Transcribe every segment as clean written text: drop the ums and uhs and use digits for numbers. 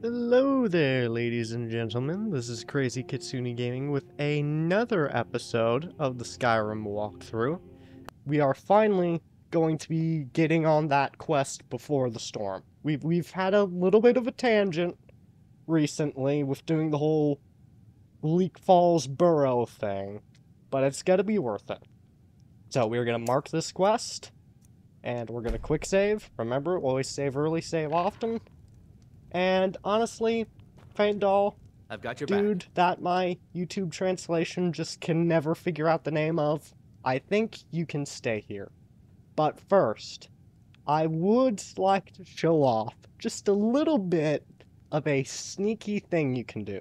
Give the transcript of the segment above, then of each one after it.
Hello there, ladies and gentlemen. This is Crazy Kitsune Gaming with another episode of the Skyrim walkthrough. We are finally going to be getting on that quest before the storm. We've had a little bit of a tangent recently with doing the whole Bleak Falls Burrow thing, but it's gonna be worth it. So we're gonna mark this quest, and we're gonna quick save. Remember, always save early, save often. And honestly, Faendal, I've got your dude, back. that my YouTube translation just can never figure out the name of, I think you can stay here. But first, I would like to show off just a little bit of a sneaky thing you can do.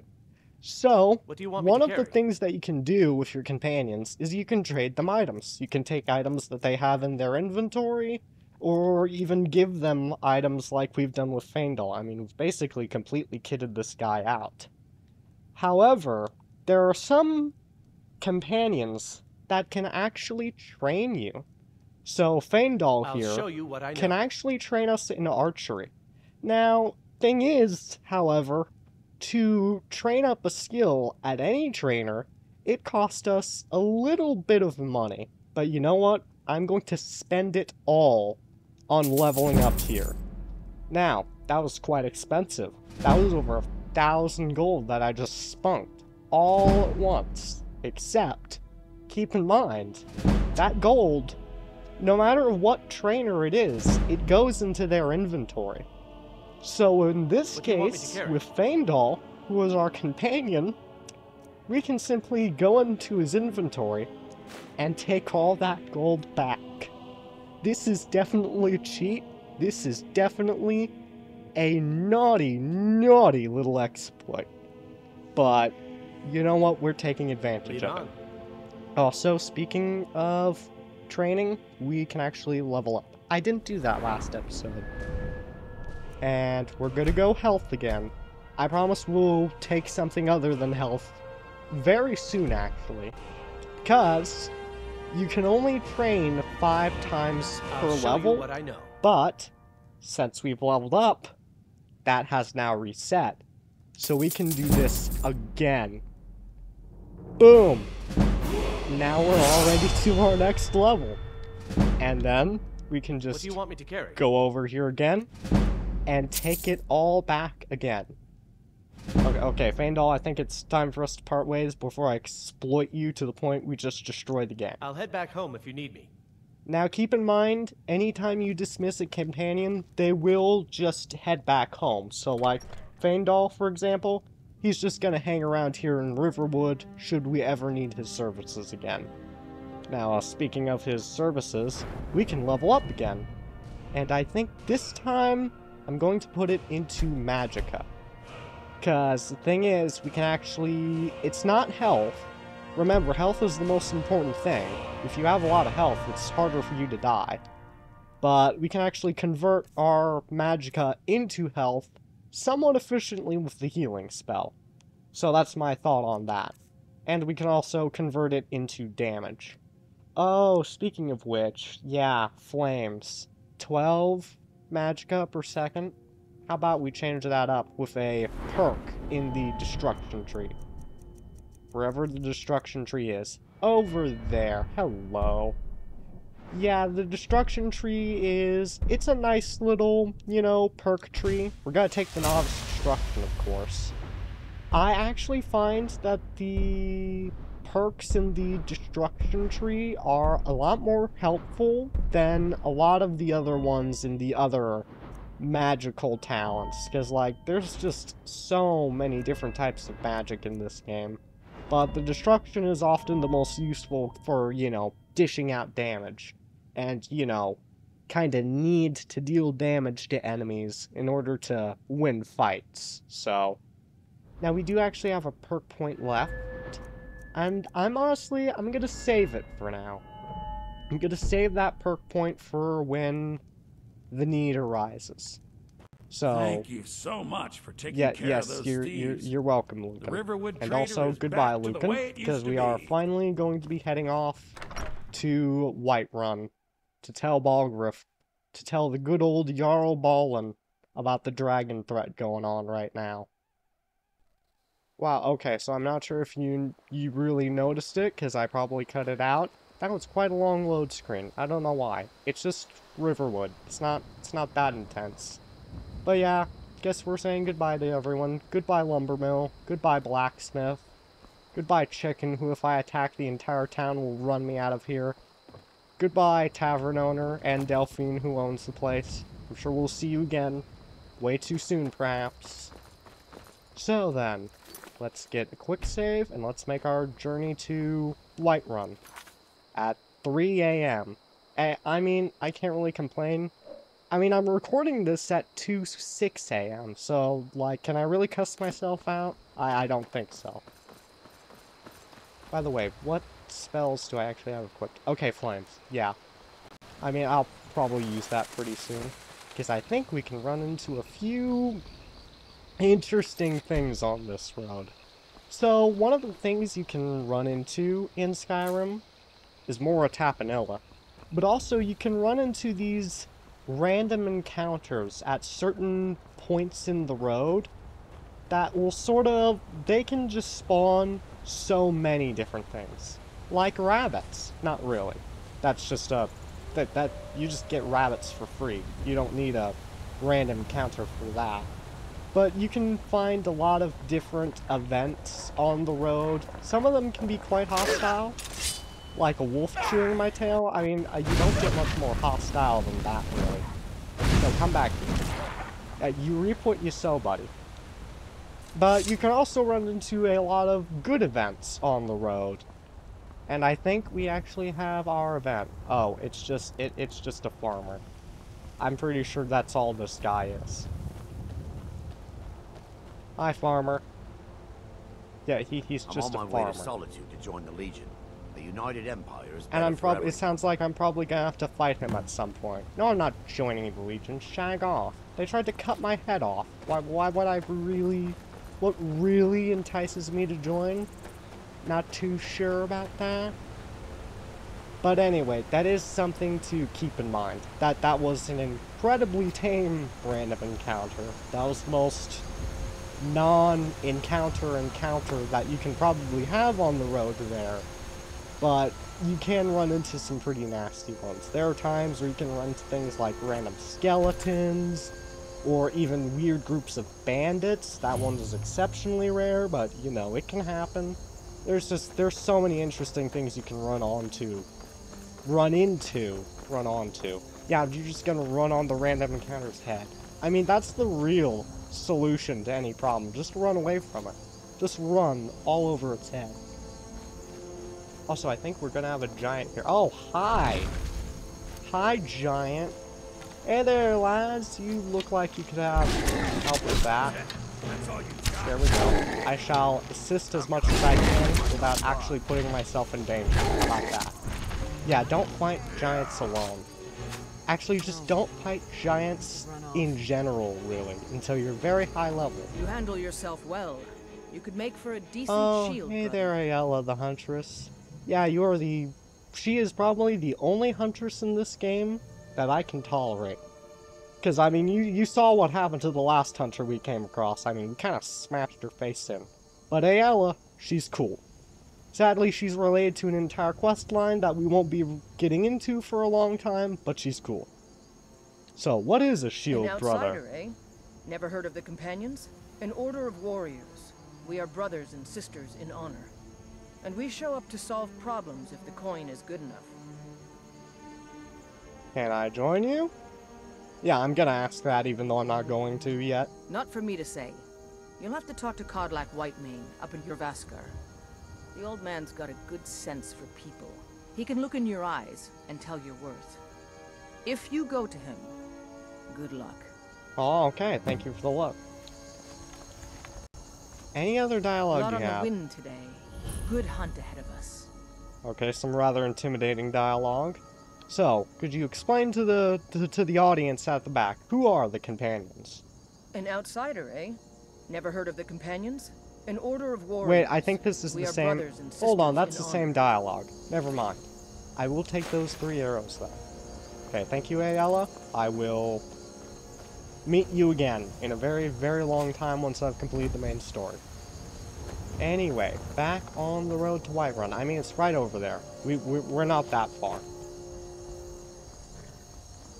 So, What do you want me one to of the carry? things that you can do with your companions is you can trade them items. You can take items that they have in their inventory, or even give them items like we've done with Faendal. I mean, we've basically completely kitted this guy out. However, there are some companions that can actually train you. So Faendal I'll here show you what I know. can actually train us in archery. Now, thing is, however, to train up a skill at any trainer, it costs us a little bit of money. But you know what? I'm going to spend it all on leveling up here. Now, that was quite expensive. That was over 1,000 gold that I just spunked all at once. Except, keep in mind, that gold, no matter what trainer it is, it goes into their inventory. So in this case, with Faendal, who is our companion, we can simply go into his inventory and take all that gold back. This is definitely a cheat. This is definitely a naughty, naughty little exploit. But, you know what? We're taking advantage of it. Also, speaking of training, we can actually level up. I didn't do that last episode. And we're gonna go health again. I promise we'll take something other than health very soon, actually. Because you can only train 5 times per level, what I know. but since we've leveled up, that has now reset. So we can do this again. Boom! Now we're already to our next level. And then we can What just do you want me to carry? go over here again and take it all back again. Okay, Faendal, I think it's time for us to part ways before I exploit you to the point we just destroy the game. I'll head back home if you need me. Now keep in mind, anytime you dismiss a companion, they will just head back home. So like, Faendal, for example, he's just gonna hang around here in Riverwood should we ever need his services again. Now, speaking of his services, we can level up again. And I think this time, I'm going to put it into Magicka. Because the thing is, we can actually... It's not health. Remember, health is the most important thing. If you have a lot of health, it's harder for you to die. But we can actually convert our Magicka into health somewhat efficiently with the healing spell. So that's my thought on that. And we can also convert it into damage. Oh, speaking of which, yeah, flames. 12 Magicka per second. How about we change that up with a perk in the destruction tree? Wherever the destruction tree is. Over there. Hello. Yeah, the destruction tree is... It's a nice little, you know, perk tree. We're gonna take the novice destruction, of course. I actually find that the perks in the destruction tree are a lot more helpful than a lot of the other ones in the other magical talents, because like there's just so many different types of magic in this game, but the destruction is often the most useful for, you know, dishing out damage and, you know, kind of need to deal damage to enemies in order to win fights. So now we do actually have a perk point left, and I'm gonna save it for now. I'm gonna save that perk point for when the need arises. So thank you so much for taking care of those thieves. You're welcome, Lucan. The Riverwood and Trader also is goodbye, back to the Lucan, way it because used to we are be. finally going to be heading off to Whiterun to tell Balgruuf, to tell the good old Jarl Balin about the dragon threat going on right now. Wow, okay, so I'm not sure if you really noticed it, because I probably cut it out. That was quite a long load screen. I don't know why. It's just Riverwood. It's not that intense. But yeah, guess we're saying goodbye to everyone. Goodbye Lumbermill. Goodbye Blacksmith. Goodbye Chicken, who if I attack the entire town will run me out of here. Goodbye Tavern Owner and Delphine, who owns the place. I'm sure we'll see you again. Way too soon, perhaps. So then, let's get a quick save, and let's make our journey to Whiterun at 3 a.m. I mean, I can't really complain. I mean, I'm recording this at 6 a.m., so, like, can I really cuss myself out? I don't think so. By the way, what spells do I actually have equipped? Okay, Flames. Yeah. I mean, I'll probably use that pretty soon, because I think we can run into a few interesting things on this road. So, one of the things you can run into in Skyrim is Mora Tapanilla. But also, you can run into these random encounters at certain points in the road that will sort of... they can just spawn so many different things. Like rabbits. Not really. That's just a... that you just get rabbits for free. You don't need a random encounter for that. But you can find a lot of different events on the road. Some of them can be quite hostile. Like a wolf chewing my tail. I mean, you don't get much more hostile than that, really. So come back here. You reap what you sow, buddy. But you can also run into a lot of good events on the road. And I think we actually have our event. Oh, it's just a farmer. I'm pretty sure that's all this guy is. Hi, farmer. Yeah, he's just a farmer. I'm on my way to Solitude to join the Legion. The United Empire is and I'm probably... it sounds like I'm probably gonna have to fight him at some point. No, I'm not joining the Legion. Shag off. They tried to cut my head off. Why would I really... what really entices me to join? Not too sure about that. But anyway, that is something to keep in mind. That was an incredibly tame random encounter. That was the most non-encounter encounter that you can probably have on the road there. But you can run into some pretty nasty ones. There are times where you can run into things like random skeletons, or even weird groups of bandits. That one is exceptionally rare, but, you know, it can happen. There's so many interesting things you can run onto. Yeah, you're just gonna run on the random encounter's head. I mean, that's the real solution to any problem. Just run away from it. Just run all over its head. Also, I think we're gonna have a giant here. Oh, hi! Hi, giant. Hey there, lads. You look like you could have help with that. There we go. I shall assist as much as I can without actually putting myself in danger. How about that? Yeah, don't fight giants alone. Actually, just don't fight giants in general, really, until you're very high level. You handle yourself well. You could make for a decent shield. Hey there, Ayala the Huntress. Yeah, you're the... she is probably the only Huntress in this game that I can tolerate. Because, I mean, you saw what happened to the last Hunter we came across. I mean, we kind of smashed her face in. But Ayala, she's cool. Sadly, she's related to an entire quest line that we won't be getting into for a long time, but she's cool. So, what is a shield, brother? Eh? Never heard of the Companions? An order of warriors. We are brothers and sisters in honor. And we show up to solve problems if the coin is good enough. Can I join you? Yeah, I'm gonna ask that even though I'm not going to yet. Not for me to say. You'll have to talk to Kodlak Whitemane up in Jorrvaskr. The old man's got a good sense for people. He can look in your eyes and tell your worth. If you go to him, good luck. Oh, okay. Thank you for the luck. Any other dialogue you have? A lot on the wind today. Good hunt ahead of us. Okay, some rather intimidating dialogue. So, could you explain to the audience at the back, who are the Companions? An outsider, eh? Never heard of the Companions? An order of warriors. Wait, I think this is the same... Hold on, that's the same dialogue. Never mind. I will take those 3 arrows, then. Okay, thank you, Ayala. I will meet you again in a very, very long time once I've completed the main story. Anyway, back on the road to Whiterun. I mean, it's right over there. We're not that far.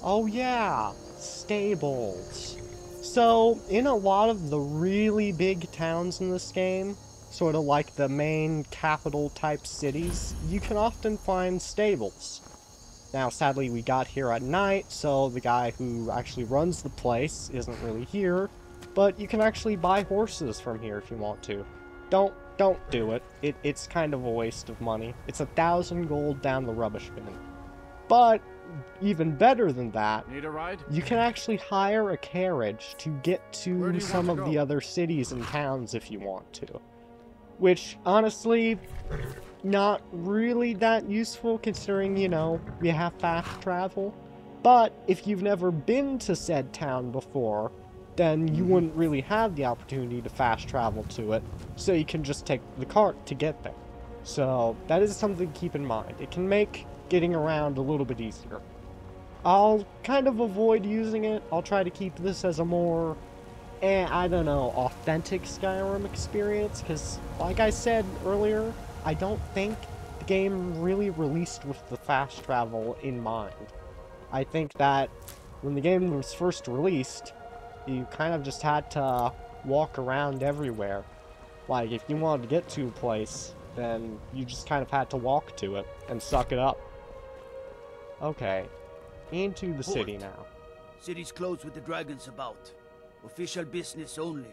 Oh yeah, stables. So, in a lot of the really big towns in this game, sort of like the main capital type cities, you can often find stables. Now, sadly, we got here at night, so the guy who actually runs the place isn't really here, but you can actually buy horses from here if you want to. Don't do it. It's kind of a waste of money. It's 1,000 gold down the rubbish bin. But even better than that, need a ride? You can actually hire a carriage to get to some of the other cities and towns if you want to. Which, honestly, not really that useful considering, you know, we have fast travel. But if you've never been to said town before, then you wouldn't really have the opportunity to fast travel to it, so you can just take the cart to get there. So that is something to keep in mind. It can make getting around a little bit easier. I'll kind of avoid using it. I'll try to keep this as a more, I don't know, authentic Skyrim experience, because like I said earlier, I don't think the game really released with the fast travel in mind. I think that when the game was first released, you kind of just had to walk around everywhere. Like, if you wanted to get to a place, then you just kind of had to walk to it and suck it up. Okay, into the city now. City's closed with the dragons about. Official business only.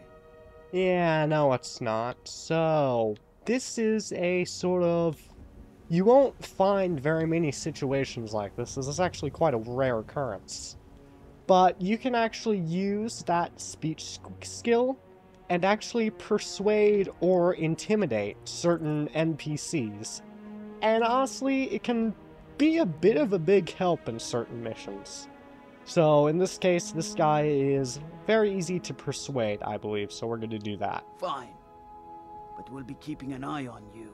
Yeah, no, it's not. So, this is a sort of... You won't find very many situations like this. This is actually quite a rare occurrence. But you can actually use that speech skill and actually persuade or intimidate certain NPCs. And honestly, it can be a bit of a big help in certain missions. So in this case, this guy is very easy to persuade, I believe, so we're going to do that. Fine. But we'll be keeping an eye on you.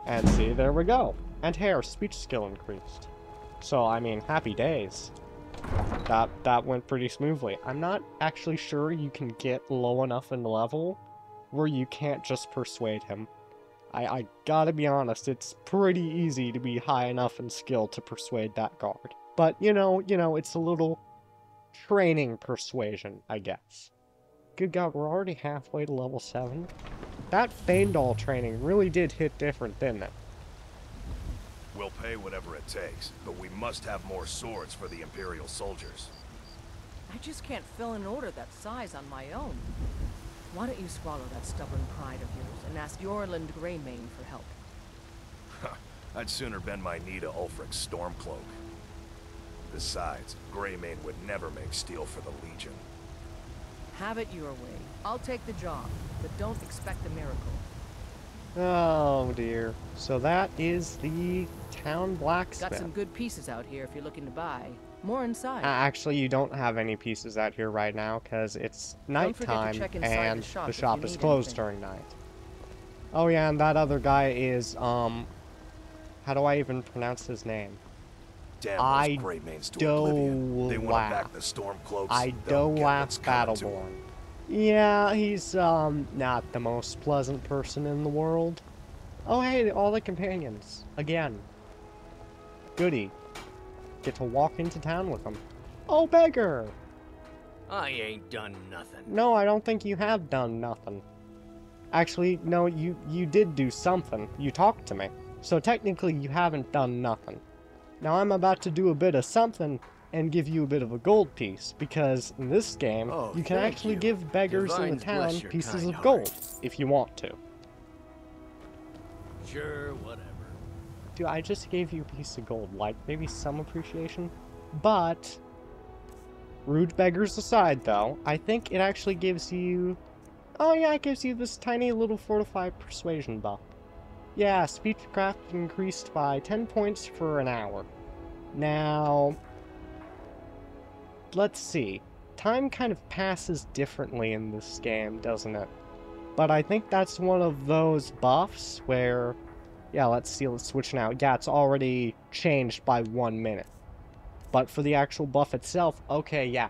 And see, there we go. And hey, our speech skill increased. So, I mean, happy days. That went pretty smoothly. I'm not actually sure you can get low enough in level where you can't just persuade him. I gotta be honest, it's pretty easy to be high enough in skill to persuade that guard. But, you know, it's a little training persuasion, I guess. Good God, we're already halfway to level 7. That Faendal training really did hit different, didn't it? We'll pay whatever it takes, but we must have more swords for the Imperial soldiers. I just can't fill an order that size on my own. Why don't you swallow that stubborn pride of yours and ask Eorlund Greymane for help? I'd sooner bend my knee to Ulfric's Stormcloak. Besides, Greymane would never make steel for the Legion. Have it your way. I'll take the job, but don't expect a miracle. Oh dear. So that is the town blacksmith. Got some good pieces out here if you're looking to buy. More inside. Actually, you don't have any pieces out here right now because it's nighttime and the shop is closed during night. Oh yeah, and that other guy is, how do I even pronounce his name? Damn those Greymanes to oblivion. They want back the Stormcloaks. Idolaf Battleborn. Yeah, he's, not the most pleasant person in the world. Oh hey, all the companions. Again. Goody. Get to walk into town with them. Oh, beggar! I ain't done nothing. No, I don't think you have done nothing. Actually, no, you did do something. You talked to me. So technically, you haven't done nothing. Now I'm about to do a bit of something and give you a bit of a gold piece, because in this game, you can actually give beggars in the town pieces of gold, if you want to. Sure, whatever. Dude, I just gave you a piece of gold, like, maybe some appreciation? But, rude beggars aside, though, I think it actually gives you... Oh yeah, it gives you this tiny little fortified persuasion buff. Yeah, speechcraft increased by 10 points for an hour. Now, let's see. Time kind of passes differently in this game, doesn't it? But I think that's one of those buffs where... Yeah, let's see, let's switch now. Yeah, it's already changed by 1 minute. But for the actual buff itself, okay, yeah.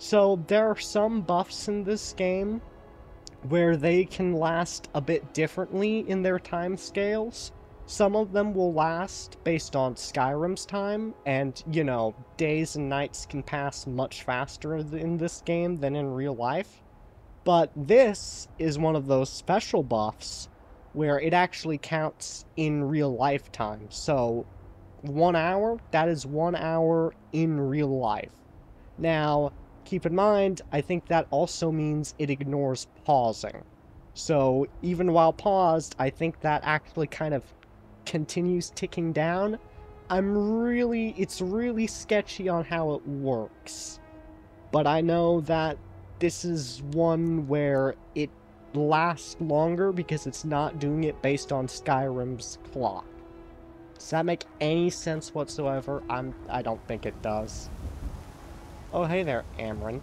So there are some buffs in this game where they can last a bit differently in their time scales. Some of them will last based on Skyrim's time, and, you know, days and nights can pass much faster in this game than in real life. But this is one of those special buffs where it actually counts in real life time. So, 1 hour, that is 1 hour in real life. Now, keep in mind, I think that also means it ignores pausing. So, even while paused, I think that actually kind of continues ticking down. It's really sketchy on how it works. But I know that this is one where it lasts longer because it's not doing it based on Skyrim's clock. Does that make any sense whatsoever? I don't think it does. Oh, hey there, Amryn.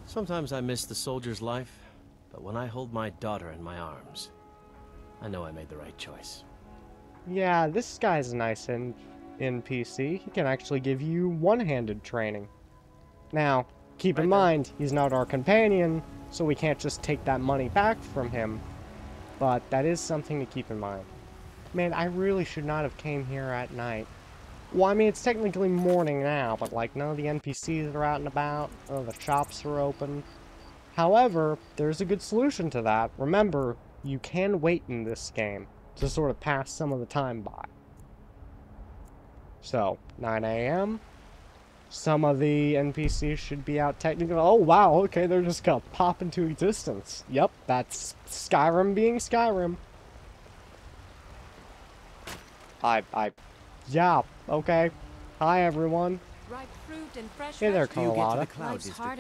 Sometimes I miss the soldier's life, but when I hold my daughter in my arms, I know I made the right choice. Yeah, this guy's a nice NPC. He can actually give you one-handed training. Now, keep in mind, he's not our companion, so we can't just take that money back from him. But that is something to keep in mind. Man, I really should not have came here at night. Well, I mean, it's technically morning now, but, like, none of the NPCs are out and about. None of the shops are open. However, there's a good solution to that. Remember, you can wait in this game to sort of pass some of the time by. So, 9 a.m. Some of the NPCs should be out technically. Oh, wow, okay, they're just gonna pop into existence. Yep, that's Skyrim being Skyrim. Yeah, okay. Hi, everyone. Hey there, Carlotta.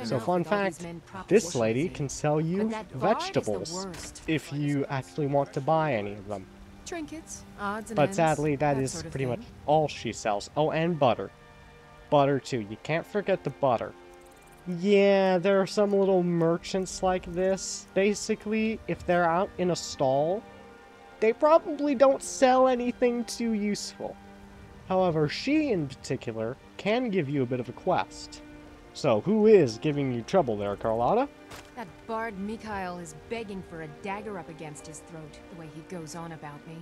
So, fun fact, this lady can sell you vegetables if you actually want to buy any of them. Trinkets, odds and But ends, sadly, that is sort of pretty thing. much all she sells. Oh, and butter. Butter, too. You can't forget the butter. Yeah, there are some little merchants like this. Basically, if they're out in a stall, they probably don't sell anything too useful. However, she in particular can give you a bit of a quest. So, who is giving you trouble there, Carlotta? That bard Mikhail is begging for a dagger up against his throat, the way he goes on about me.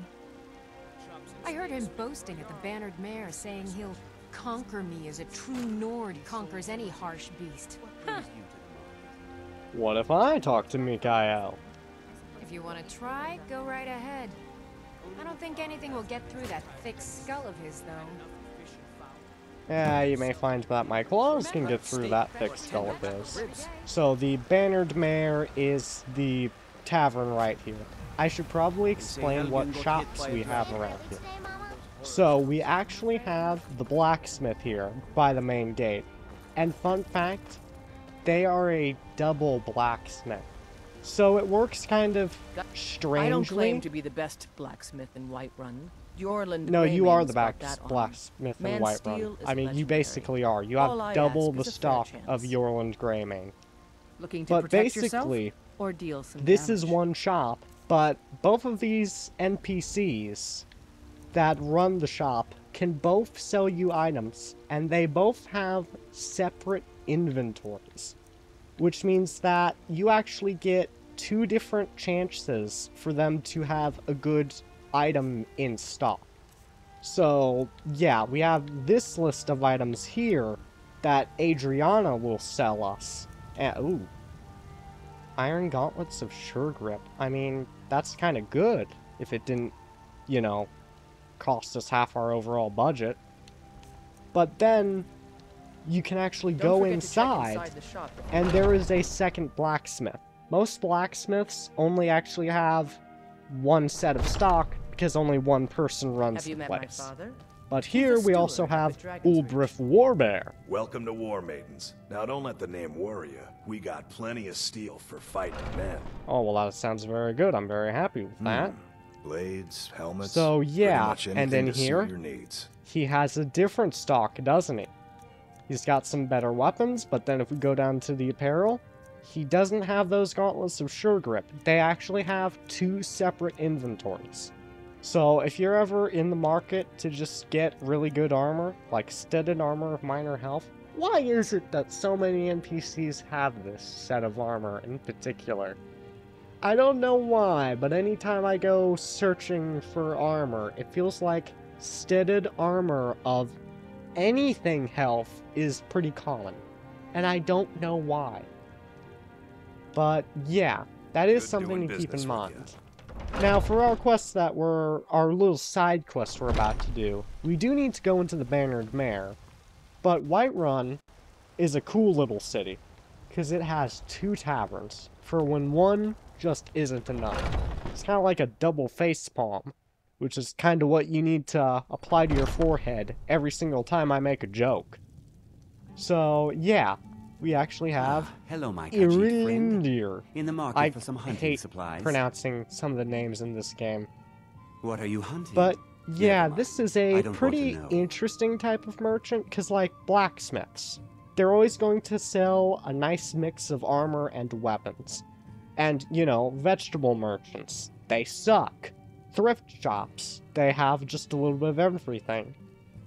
I heard him boasting at the Bannered Mare, saying he'll conquer me as a true Nord conquers any harsh beast. What if I talk to Mikhail? If you want to try, go right ahead. I don't think anything will get through that thick skull of his, though. Yeah, you may find that my claws can get through that thick skull of his. So the Bannered Mare is the tavern right here. I should probably explain what shops we have around here. So we actually have the blacksmith here by the main gate. And fun fact, they are a double blacksmith. So it works kind of strangely. I don't claim to be the best blacksmith in Whiterun. Jorland No, you are the Greymane's blacksmith in Man Whiterun. steel is I mean, you legendary. basically are. You All have I double ask the is a fair stock chance. of Jorland Greymane. Looking to But protect basically, yourself or deal some this is damage? one shop, but both of these NPCs that run the shop can both sell you items, and they both have separate inventories. Which means that you actually get 2 different chances for them to have a good item in stock. So, yeah, we have this list of items here that Adriana will sell us. And, ooh. Iron Gauntlets of Sure Grip. I mean, that's kind of good if it didn't, you know, cost us half our overall budget. But then, you can actually Don't go forget to check inside, the shop. and there is a second blacksmith. Most blacksmiths only actually have 1 set of stock because only 1 person runs Have you the met place. my father? But He's here a we also steward at have the Dragon's Ulbrich Warbear. Welcome to War Maidens. Now don't let the name worry you. We got plenty of steel for fighting men. Oh, well, that sounds very good. I'm very happy with that. Blades, helmets. So, yeah, pretty much and anything in to suit here, your needs. he has a different stock, doesn't he? He's got some better weapons, but then if we go down to the apparel, he doesn't have those gauntlets of Sure Grip. They actually have 2 separate inventories. So if you're ever in the market to just get really good armor, like studded armor of minor health, why is it that so many NPCs have this set of armor in particular? I don't know why, but anytime I go searching for armor, it feels like studded armor of anything health is pretty common. And I don't know why. But yeah, that is something to keep in mind. Now, for our quests that our little side quest we're about to do, we do need to go into the Bannered Mare. But Whiterun is a cool little city, because it has 2 taverns, for when one just isn't enough. It's kind of like a double facepalm, which is kind of what you need to apply to your forehead every single time I make a joke. So, yeah, we actually have hello, my friend. In the market for some hunting supplies. I hate pronouncing some of the names in this game. What are you hunting? But yeah, this is a pretty interesting type of merchant, because like blacksmiths, they're always going to sell a nice mix of armor and weapons. And, you know, vegetable merchants, they suck. Thrift shops, they have just a little bit of everything.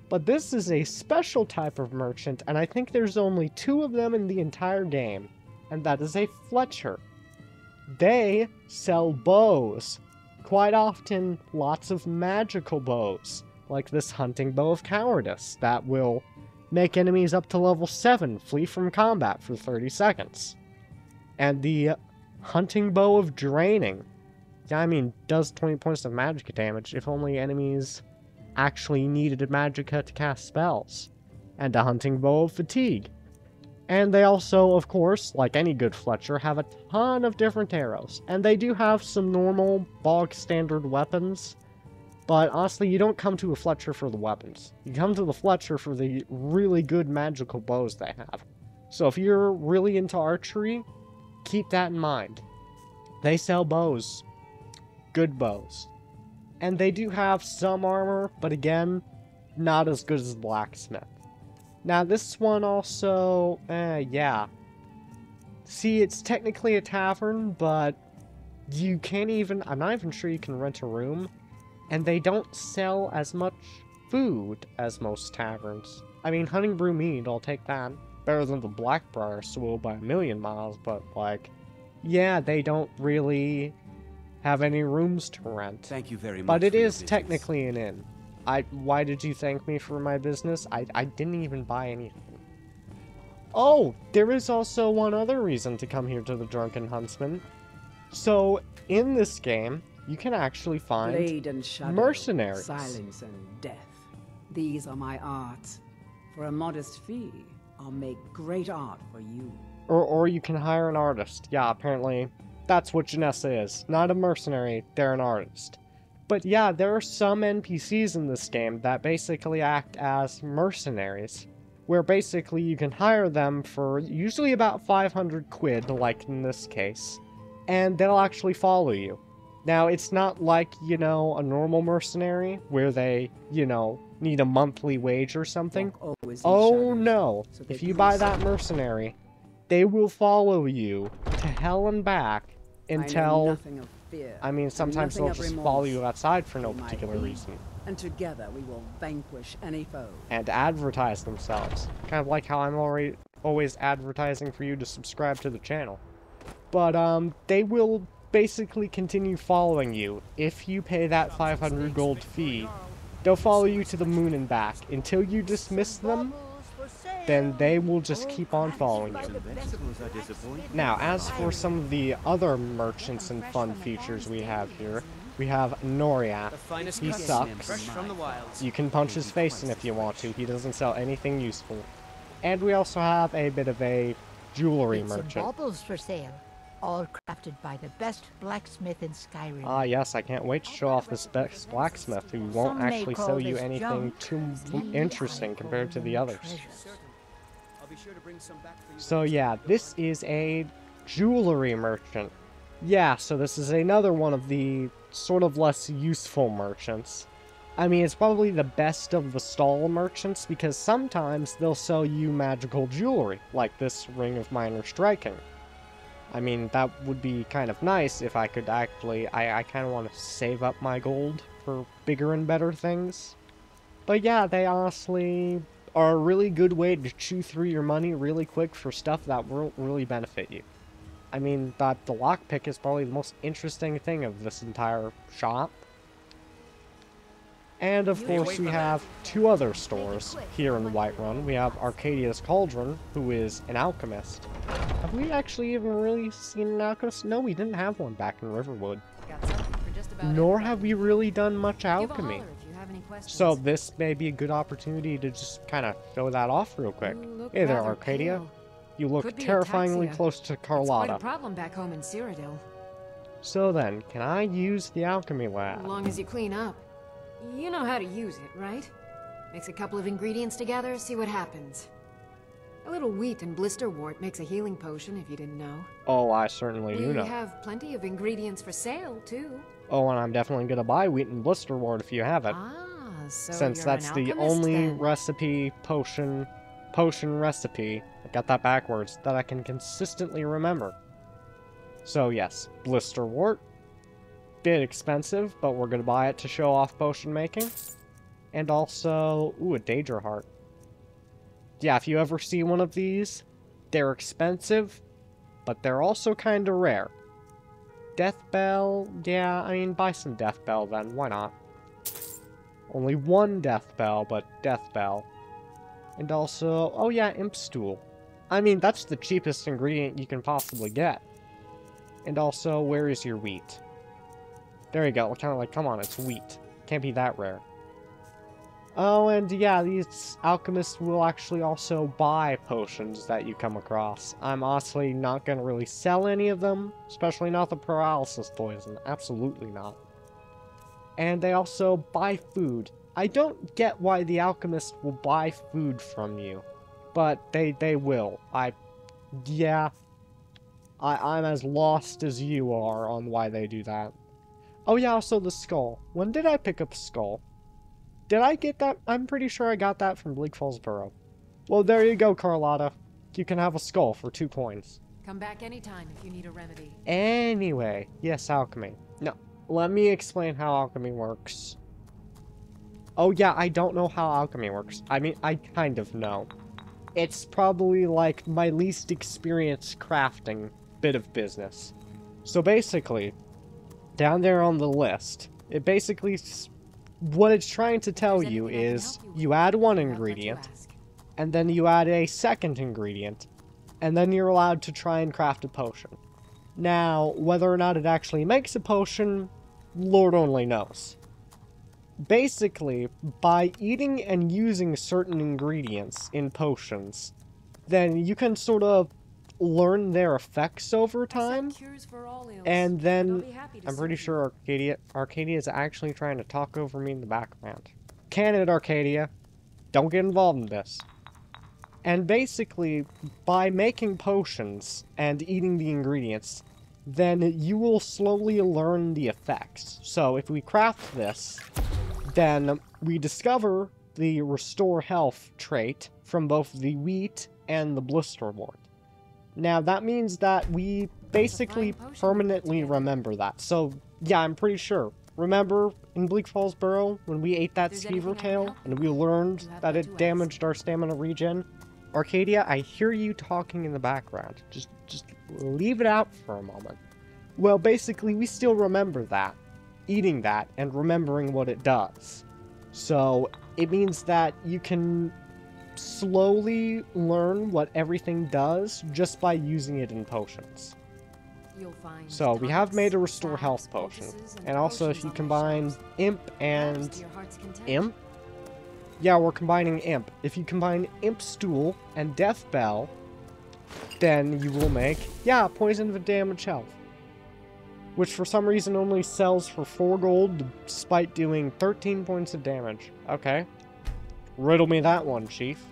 But this is a special type of merchant, and I think there's only 2 of them in the entire game, and that is a Fletcher. They sell bows. Quite often, lots of magical bows, like this hunting bow of cowardice that will make enemies up to level 7 flee from combat for 30 seconds. And the hunting bow of draining. Yeah, I mean, does 20 points of magic damage if only enemies actually needed magicka to cast spells. And a hunting bow of fatigue. And they also, of course, like any good Fletcher, have a ton of different arrows. And they do have some normal, bog-standard weapons. But honestly, you don't come to a Fletcher for the weapons. You come to the Fletcher for the really good magical bows they have. So if you're really into archery, keep that in mind. They sell bows. Good bows. And they do have some armor, but again, not as good as the blacksmith. Now this one also, yeah. See, it's technically a tavern, but you can't even, I'm not even sure you can rent a room. And they don't sell as much food as most taverns. I mean, Hunting Brew Mead, I'll take that. Better than the Blackbriar Swill by a million miles, but like, yeah, they don't really have any rooms to rent. Thank you very much. But it is technically an inn. Why did you thank me for my business? I didn't even buy anything. Oh, there is also one other reason to come here to the Drunken Huntsman. So, in this game, you can actually find Blade and shadow, mercenaries. Silence and death. These are my arts. For a modest fee, I'll make great art for you. Or you can hire an artist. Yeah, apparently that's what Janessa is. Not a mercenary, they're an artist. But yeah, there are some NPCs in this game that basically act as mercenaries, where basically you can hire them for usually about 500 quid, like in this case, and they'll actually follow you. Now, it's not like, you know, a normal mercenary, where they, you know, need a monthly wage or something. Oh no, if you buy that mercenary, they will follow you to hell and back until, I mean, sometimes they'll just follow you outside for no particular reason. And together we will vanquish any foe. And advertise themselves. Kind of like how I'm always advertising for you to subscribe to the channel. But, they will basically continue following you. If you pay that 500 gold fee, they'll follow you to the moon and back. Until you dismiss them, then they will just keep on following you. Now, as for some of the other merchants and fun features we have here, we have Noriath. He sucks. You can punch his face in if you want to. He doesn't sell anything useful. And we also have a bit of a jewelry merchant. Baubles for sale. All crafted by the best blacksmith in Skyrim. Ah, yes, I can't wait to show off this best blacksmith who won't actually sell you anything too interesting compared to the others. So yeah, this is a jewelry merchant. Yeah, so this is another one of the sort of less useful merchants. I mean, it's probably the best of the stall merchants because sometimes they'll sell you magical jewelry, like this Ring of Minor Striking. I mean, that would be kind of nice if I could actually, I kind of want to save up my gold for bigger and better things. But yeah, they honestly are a really good way to chew through your money really quick for stuff that won't really benefit you. I mean, the lockpick is probably the most interesting thing of this entire shop. And of course we have two other stores here in the Whiterun. We have Arcadia's Cauldron, who is an alchemist. Have we actually even really seen an alchemist? No, we didn't have one back in Riverwood. Nor have we really done much alchemy. So this may be a good opportunity to just kind of show that off real quick. Hey there, Arcadia. You look terrifyingly close to Carlotta. Quite a problem back home in Cyrodiil. So then, can I use the alchemy lab? As long as you clean up. You know how to use it, right? Mix a couple of ingredients together, see what happens. A little wheat and blisterwort makes a healing potion, if you didn't know. Oh, I certainly do know. We have plenty of ingredients for sale, too. Oh, and I'm definitely gonna buy wheat and blisterwort if you have it. Ah, so since that's the only recipe, potion recipe, I got that backwards, that I can consistently remember. So yes, blisterwort. Bit expensive, but we're gonna buy it to show off potion making. And also, ooh, a Daedra heart. Yeah, if you ever see one of these, they're expensive, but they're also kinda rare. Death Bell, yeah, I mean, buy some Death Bell then, why not? Only one Death Bell, but Death Bell. And also, oh yeah, Imp Stool. I mean, that's the cheapest ingredient you can possibly get. And also, where is your wheat? There you go, kind of like, come on, it's wheat. Can't be that rare. Oh, and yeah, these alchemists will actually also buy potions that you come across. I'm honestly not going to really sell any of them, especially not the paralysis poison. Absolutely not. And they also buy food. I don't get why the alchemist will buy food from you, but they will. I'm as lost as you are on why they do that. Oh yeah, also the skull. When did I pick up a skull? Did I get that? I'm pretty sure I got that from Bleak Falls Burrow. Well, there you go, Carlotta. You can have a skull for 2 coins. Come back anytime if you need a remedy. Anyway, yes, alchemy. No, let me explain how alchemy works. Oh yeah, I don't know how alchemy works. I mean, I kind of know. It's probably like my least experienced crafting bit of business. So basically, down there on the list, it basically... what it's trying to tell you is, you add one ingredient, and then you add a second ingredient, and then you're allowed to try and craft a potion. Now, whether or not it actually makes a potion, Lord only knows. Basically, by eating and using certain ingredients in potions, then you can sort of learn their effects over time, and then I'm pretty sure Arcadia is actually trying to talk over me in the background. Can it, Arcadia? Don't get involved in this. And basically, by making potions and eating the ingredients, then you will slowly learn the effects. So if we craft this, then we discover the Restore Health trait from both the wheat and the blisterwort. Now, that means that we basically permanently remember that. So, yeah, I'm pretty sure. Remember in Bleak Falls Burrow when we ate that Skeever tail and we learned that it damaged our stamina regen? Arcadia, I hear you talking in the background. Just leave it out for a moment. Well, basically, we still remember that. Eating that and remembering what it does. So, it means that you can slowly learn what everything does just by using it in potions. So we have made a Restore Health potion, and also if you combine Imp and Imp, yeah, we're combining Imp. If you combine Imp Stool and Death Bell, then you will make, yeah, Poison of Damage Health, which for some reason only sells for 4 gold despite doing 13 points of damage. Okay. Riddle me that one, Chief.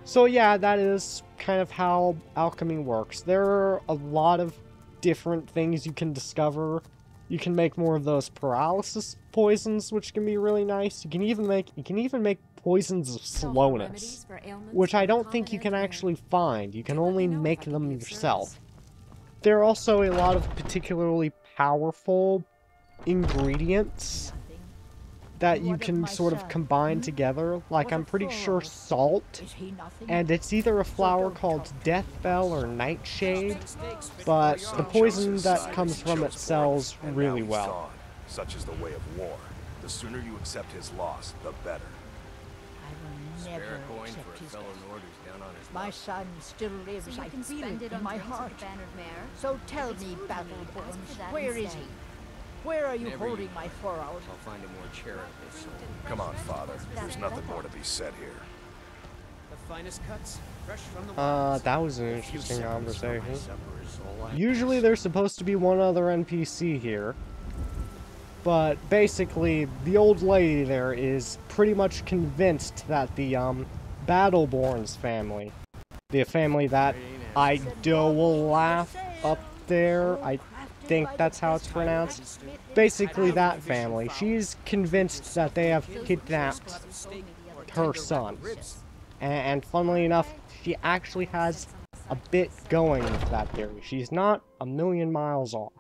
So yeah, that is kind of how alchemy works. There are a lot of different things you can discover. You can make more of those paralysis poisons, which can be really nice. You can even make poisons of slowness, which I don't think you can actually find. You can only make them yourself. There are also a lot of particularly powerful ingredients that you can sort of combine together. Like, I'm pretty sure salt, and it's either a flower called Deathbell or Nightshade, but the poison that comes from it sells really well. Such is the way of war. The sooner you accept his loss, the better. I will never accept his death. My son still lives. I feel it in my heart. So tell me, Battleborns, where is he? Where are you holding my fur out? I'll find a more charitable soul. Come on, Father. There's nothing more to be said here. The finest cuts, fresh from the that was an interesting conversation. Usually there's supposed to be one other NPC here, but basically the old lady there is pretty much convinced that the Battleborns family, the family that Ido will laugh up there, I think that's how it's pronounced. Basically that family, she's convinced that they have kidnapped her son. And funnily enough, she actually has a bit going with that theory. She's not a million miles off.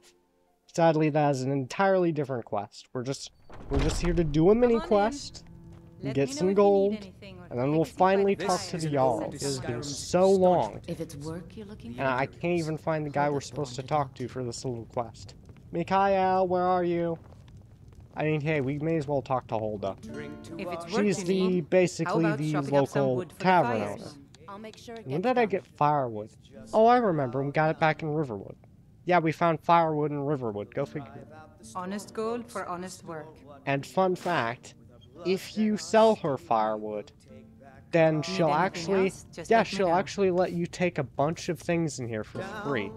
Sadly, that is an entirely different quest. We're just here to do a mini quest, get some gold, and then we'll finally talk to the Jarl. It has been so long, If it's work you're looking for, and I can't even find the guy we're supposed to talk to for this little quest. Mikhail, where are you? I mean, hey, we may as well talk to Hulda. She's basically the local tavern owner. When did I get firewood? Oh, I remember. We got it back in Riverwood. Yeah, we found firewood in Riverwood. Go figure. Honest gold for honest work. And fun fact, if you sell her firewood, then she'll actually, she'll actually let you take a bunch of things in here for free.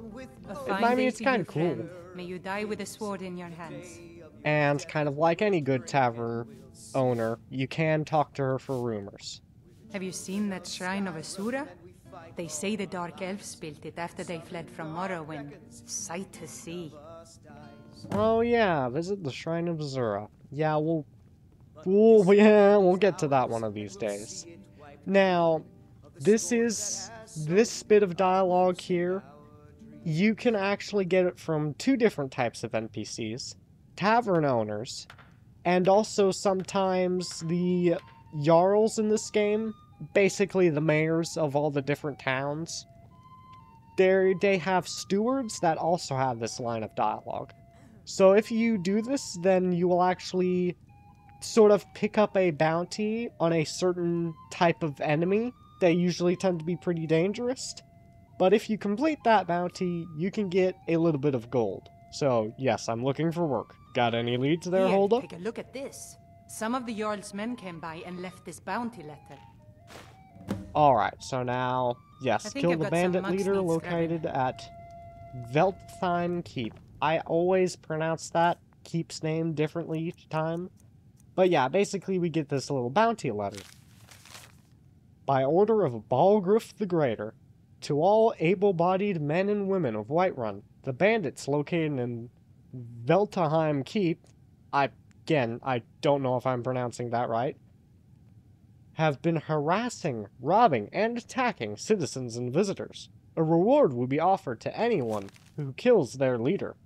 I mean, it's kind of cool. May you die with a sword in your hands. And kind of like any good tavern owner, you can talk to her for rumors. Have you seen that shrine of Asura? They say the Dark Elves built it after they fled from Morrowind. Sight to see. Oh yeah, visit the Shrine of Asura. Yeah, we'll get to that one of these days. Now, this bit of dialogue here, you can actually get it from two different types of NPCs. Tavern owners, and also sometimes the Jarls in this game, basically the mayors of all the different towns. They have stewards that also have this line of dialogue. So if you do this, then you will actually sort of pick up a bounty on a certain type of enemy. They usually tend to be pretty dangerous. But if you complete that bounty, you can get a little bit of gold. So yes, I'm looking for work. Got any leads there, Hulda? Take a look at this. Some of the Jarl's men came by and left this bounty letter. Alright, so now, yes, kill the bandit leader located at Veltheim Keep. I always pronounce that keep's name differently each time. But yeah, basically we get this little bounty letter. By order of Balgruuf the Greater, to all able-bodied men and women of Whiterun, the bandits located in Veltheim Keep, I don't know if I'm pronouncing that right, have been harassing, robbing, and attacking citizens and visitors. A reward will be offered to anyone who kills their leader.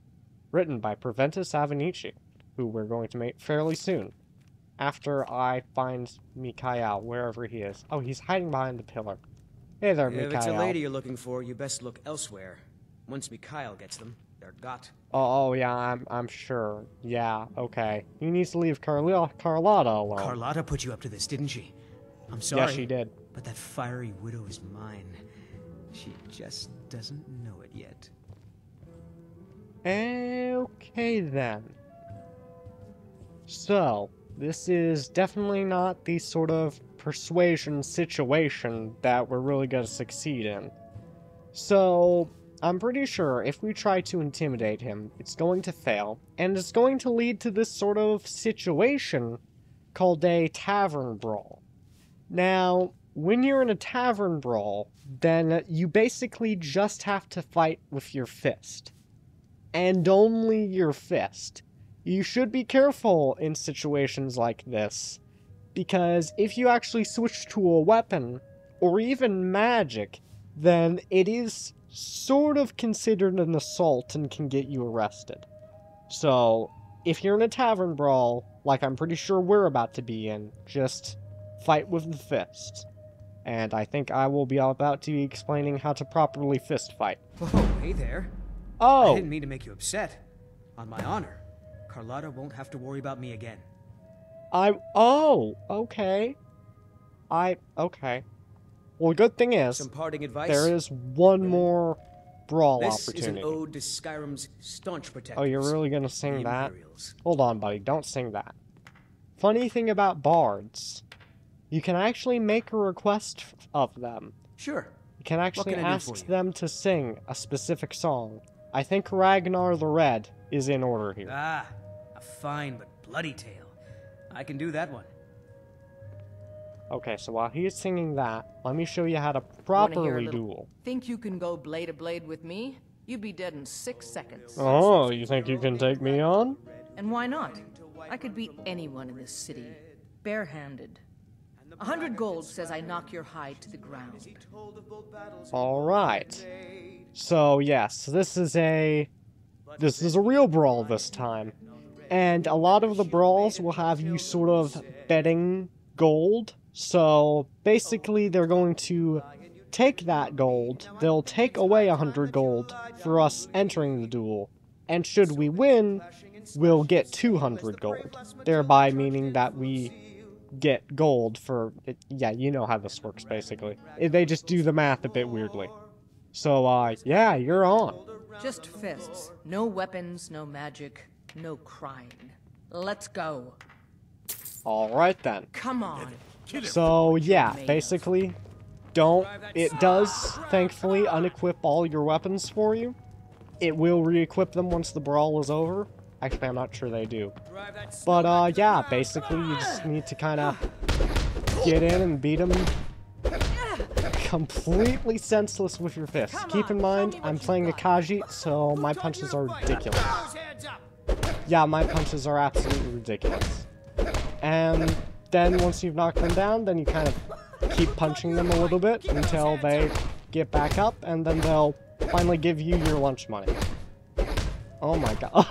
Written by Proventus Avenici, who we're going to meet fairly soon, after I find Mikhail, wherever he is. Oh, he's hiding behind the pillar. Hey there, Mikhail. If it's a lady you're looking for, you best look elsewhere. Once Mikhail gets them, they're got. Oh yeah, I'm sure. Yeah, okay. He needs to leave Carlotta alone. Carlotta put you up to this, didn't she? I'm sorry. Yeah, she did. But that fiery widow is mine. She just doesn't know it yet. Okay then. So, this is definitely not the sort of persuasion situation that we're really going to succeed in. So, I'm pretty sure if we try to intimidate him, it's going to fail, and it's going to lead to this sort of situation called a tavern brawl. Now, when you're in a tavern brawl, then you basically just have to fight with your fist. And only your fist. You should be careful in situations like this, because if you actually switch to a weapon, or even magic, then it is sort of considered an assault and can get you arrested. So, if you're in a tavern brawl, like I'm pretty sure we're about to be in, just fight with the fist. And I think I will be about to be explaining how to properly fist fight. Oh, hey there. Oh! I didn't mean to make you upset. On my honor, Carlotta won't have to worry about me again. Oh, okay. Okay. Well, the good thing is, some parting advice? There is one more brawl opportunity. This is an ode to Skyrim's staunch protectors. Oh, you're really gonna sing that? Hold on, buddy. Don't sing that. Funny thing about bards, you can actually make a request of them. Sure. You can actually ask them to sing a specific song. I think Ragnar the Red is in order here. Ah, a fine but bloody tale. I can do that one. Okay, so while he's singing that, let me show you how to properly duel. Think you can go blade to blade with me? You'd be dead in 6 seconds. Oh, you think you can take me on? And why not? I could beat anyone in this city, barehanded. 100 gold says I knock your hide to the ground. Alright. So yes, this is a real brawl this time. And a lot of the brawls will have you sort of betting gold. So basically they're going to take that gold, they'll take away 100 gold for us entering the duel, and should we win, we'll get 200 gold, thereby meaning that we get gold for it. Yeah, you know how this works basically. They just do the math a bit weirdly. So yeah, you're on. Just fists, no weapons, no magic, no crying. Let's go. Alright then. Come on. So yeah, basically, it does, thankfully, unequip all your weapons for you. It will re-equip them once the brawl is over. Actually, I'm not sure they do. But yeah, basically you just need to kind of get in and beat them completely senseless with your fists. Keep in mind, I'm playing a Khajiit, so my punches are ridiculous. Yeah, my punches are absolutely ridiculous. And then once you've knocked them down, then you kind of keep punching them a little bit until they get back up, and then they'll finally give you your lunch money. Oh my god.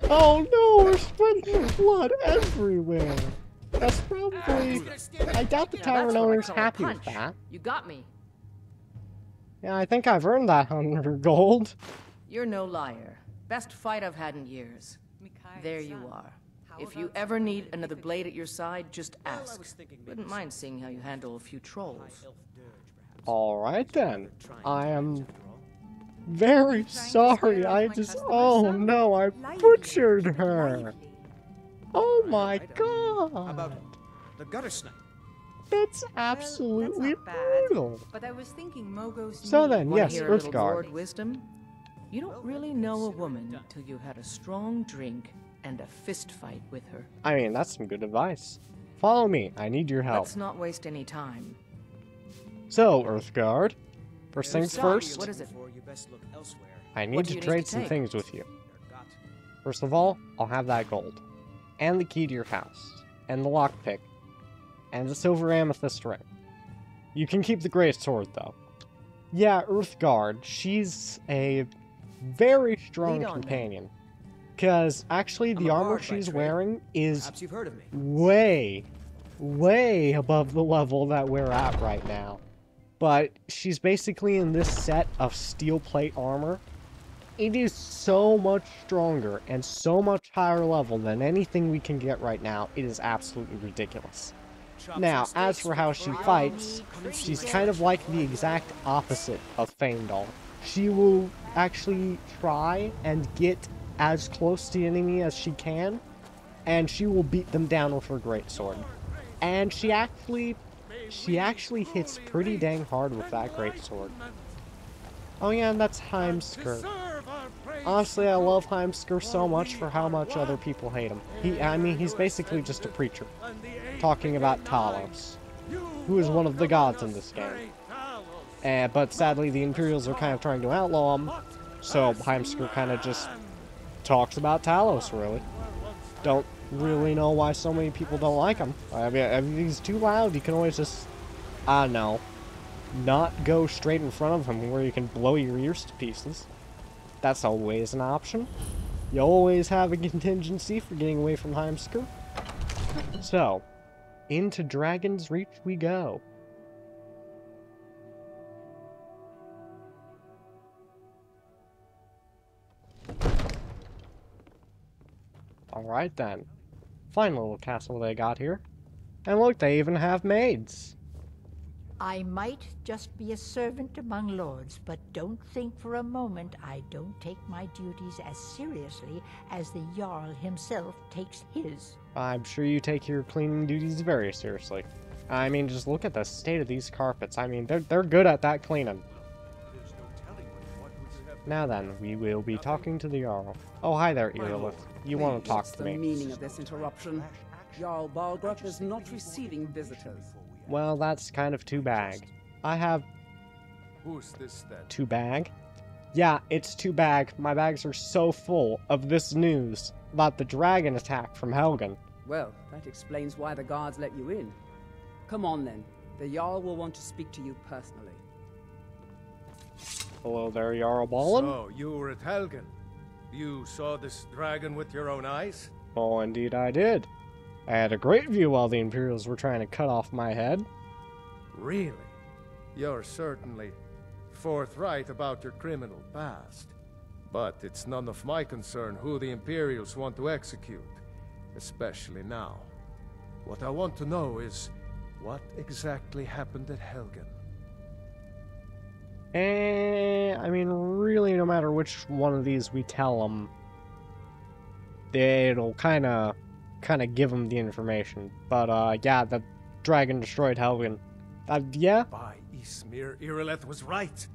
Oh no, we're spreading blood everywhere. That's probably... I doubt the tavern owner's happy with that. You got me. Yeah, I think I've earned that 100 gold. You're no liar. Best fight I've had in years. There you are. If you ever need another blade at your side, just ask. Wouldn't mind seeing how you handle a few trolls. Alright then. I am very sorry. Oh no, I butchered her. Oh my god. About the gutter snipe. That's absolutely brutal. But I was thinking Mogo's So then, yes, Uthgardt. Wisdom? You don't really know a woman till you had a strong drink and a fist fight with her. I mean, that's some good advice. Follow me. I need your help. Let's not waste any time. So, Uthgardt, first things first, what is it? I need to trade some things with you. First of all, I'll have that gold, and the key to your house, and the lockpick, and the silver amethyst ring. You can keep the great sword, though. Yeah, Uthgardt, she's a very strong companion. Because actually, the armor she's wearing is way, way above the level that we're at right now. But she's basically in this set of steel plate armor. It is so much stronger and so much higher level than anything we can get right now. It is absolutely ridiculous. Now, as for how she fights, she's kind of like the exact opposite of Faendal. She will actually try and get as close to the enemy as she can, and she will beat them down with her greatsword. And she actually hits pretty dang hard with that greatsword. Oh yeah, and that's Heimskr. Honestly, I love Heimskr so much for how much other people hate him. He's basically just a preacher, talking about Talos, who is one of the gods in this game. But sadly, the Imperials are kind of trying to outlaw him, so Heimskr kind of just talks about Talos, really. Don't really know why so many people don't like him. I mean, if he's too loud, you can always just, I don't know, not go straight in front of him where you can blow your ears to pieces. That's always an option. You always have a contingency for getting away from Heimskr. So, into Dragon's Reach we go. Alright then. Fine little castle they got here. And look, they even have maids. I might just be a servant among lords, but don't think for a moment I don't take my duties as seriously as the Jarl himself takes his. I'm sure you take your cleaning duties very seriously. I mean, just look at the state of these carpets. I mean, they're good at that cleaning. Now then, we will be talking to the Jarl. Oh, hi there, Irilith. You want to talk to me. What's the meaning of this interruption? Jarl Balgruuf is not receiving visitors. Well, that's kind of too bad. I have... Who's this then? Too bag? Yeah, it's too bad. My bags are so full of this news about the dragon attack from Helgen. Well, that explains why the guards let you in. Come on then. The Jarl will want to speak to you personally. Hello there, Jarl Balin. So, you were at Helgen. You saw this dragon with your own eyes? Oh, indeed I did. I had a great view while the Imperials were trying to cut off my head. Really? You're certainly forthright about your criminal past. But it's none of my concern who the Imperials want to execute, especially now. What I want to know is, what exactly happened at Helgen? I mean, really, no matter which one of these we tell them, it'll kind of give them the information. But, yeah, the dragon destroyed Helgen. Yeah? By Ysmir, Irileth was right.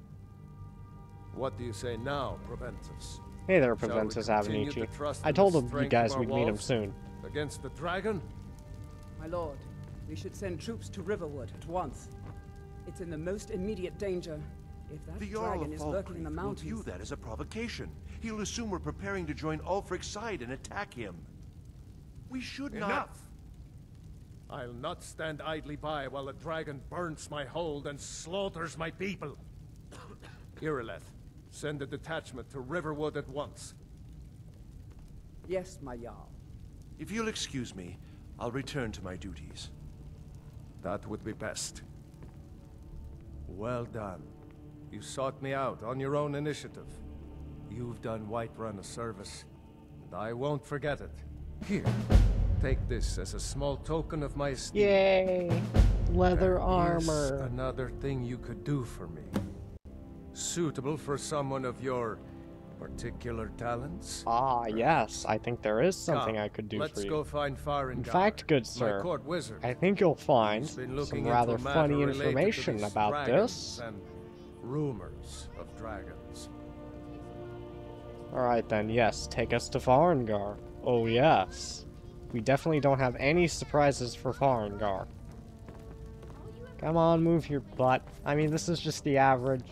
What do you say now, Proventus? Hey there, Proventus Avenici. I told him you guys we'd meet him soon. Against the dragon? My lord, we should send troops to Riverwood at once. It's in the most immediate danger. If that dragon is lurking in the mountains... will view that as a provocation. He'll assume we're preparing to join Ulfric's side and attack him. We should not... Enough! I'll not stand idly by while a dragon burns my hold and slaughters my people. Irileth, send a detachment to Riverwood at once. Yes, my Jarl. If you'll excuse me, I'll return to my duties. That would be best. Well done. You sought me out on your own initiative. You've done Whiterun a service, and I won't forget it. Here, take this as a small token of my esteem. Yay! Leather armor. Another thing you could do for me. Suitable for someone of your particular talents? Ah, yes. I think there is something I could do for you. Let's go find Farengar. In fact, good sir, my court wizard. I think you'll find some rather funny information about this. And rumors of dragons. Alright then, yes, take us to Farengar. Oh yes. We definitely don't have any surprises for Farengar. Come on, move your butt. I mean, this is just the average.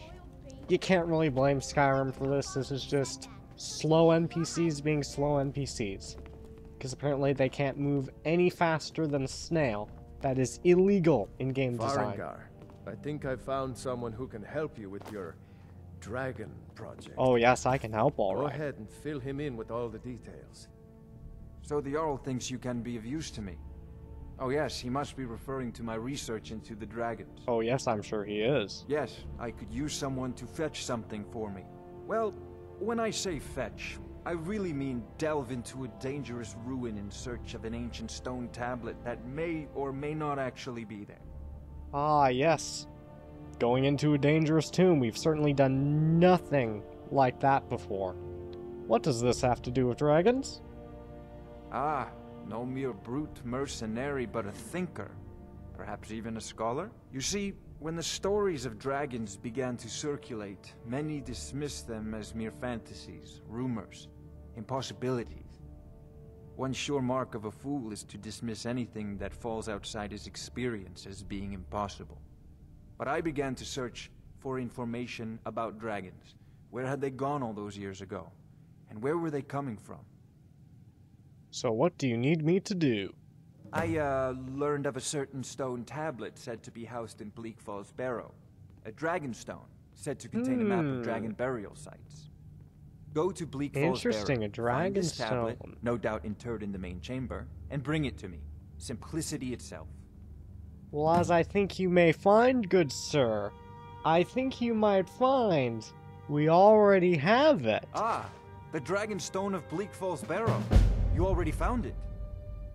You can't really blame Skyrim for this. This is just slow NPCs being slow NPCs. Because apparently they can't move any faster than a snail. That is illegal in game design. Farengar, I think I found someone who can help you with your dragon project. Oh yes, I can help all right. Go ahead and fill him in with all the details. So the Jarl thinks you can be of use to me. Oh yes, he must be referring to my research into the dragons. Oh yes, I'm sure he is. Yes, I could use someone to fetch something for me. Well, when I say fetch, I really mean delve into a dangerous ruin in search of an ancient stone tablet that may or may not actually be there. Ah, yes. Going into a dangerous tomb. We've certainly done nothing like that before. What does this have to do with dragons? Ah, no mere brute mercenary, but a thinker. Perhaps even a scholar? You see, when the stories of dragons began to circulate, many dismissed them as mere fantasies, rumors, impossibilities. One sure mark of a fool is to dismiss anything that falls outside his experience as being impossible. But I began to search for information about dragons. Where had they gone all those years ago? And where were they coming from? So what do you need me to do? I, learned of a certain stone tablet said to be housed in Bleak Falls Barrow. A dragon stone, said to contain a map of dragon burial sites. Go to Bleak Falls Barrow, a dragon find this tablet, stone. no doubt interred in the main chamber, and bring it to me. Simplicity itself. Well, as I think you may find, good sir, I think you might find we already have it. Ah, the Dragonstone of Bleak Falls Barrow. You already found it.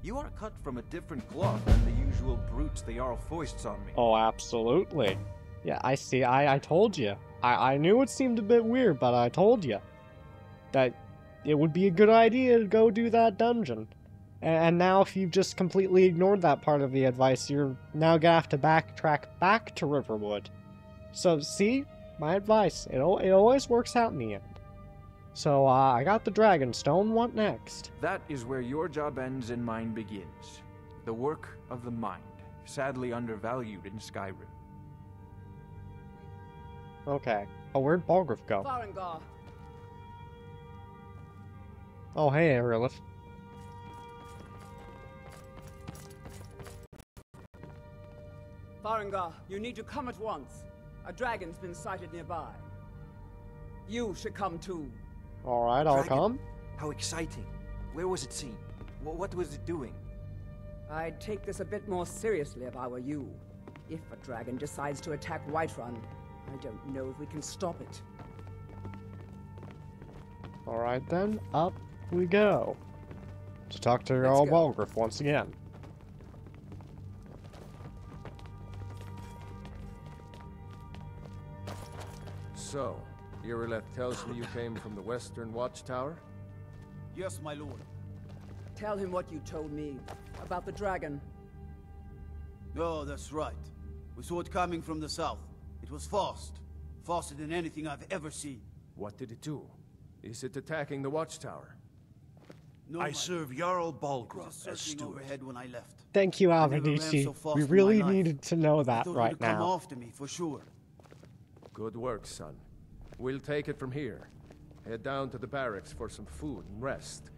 You are cut from a different cloth than the usual brutes the Jarl foists on me. Oh, absolutely. Yeah, I see. I told you. I knew it seemed a bit weird, but I told you that it would be a good idea to go do that dungeon. And now if you've just completely ignored that part of the advice, you're now gonna have to backtrack back to Riverwood. So, see? My advice. It always works out in the end. So, I got the Dragonstone. What next? That is where your job ends and mine begins. The work of the mind. Sadly undervalued in Skyrim. Okay. Oh, where'd Balgruuf go? Farengar. Oh, hey, Irileth. Farengar, you need to come at once. A dragon's been sighted nearby. You should come too. Alright, I'll come. How exciting. Where was it seen? What was it doing? I'd take this a bit more seriously if I were you. If a dragon decides to attack Whiterun, I don't know if we can stop it. Alright then, up we go. To talk to Jarl Balgruuf once again. So, Irileth tells me you came from the Western Watchtower? Yes, my lord. Tell him what you told me about the dragon. Oh, that's right. We saw it coming from the south. It was fast. Faster than anything I've ever seen. What did it do? Is it attacking the Watchtower? No, I serve Jarl Balgruuf as steward. Overhead when I left. Thank you, Alvinici. We really needed to know that right now. Come after me, for sure. Good work, son. We'll take it from here. Head down to the barracks for some food and rest.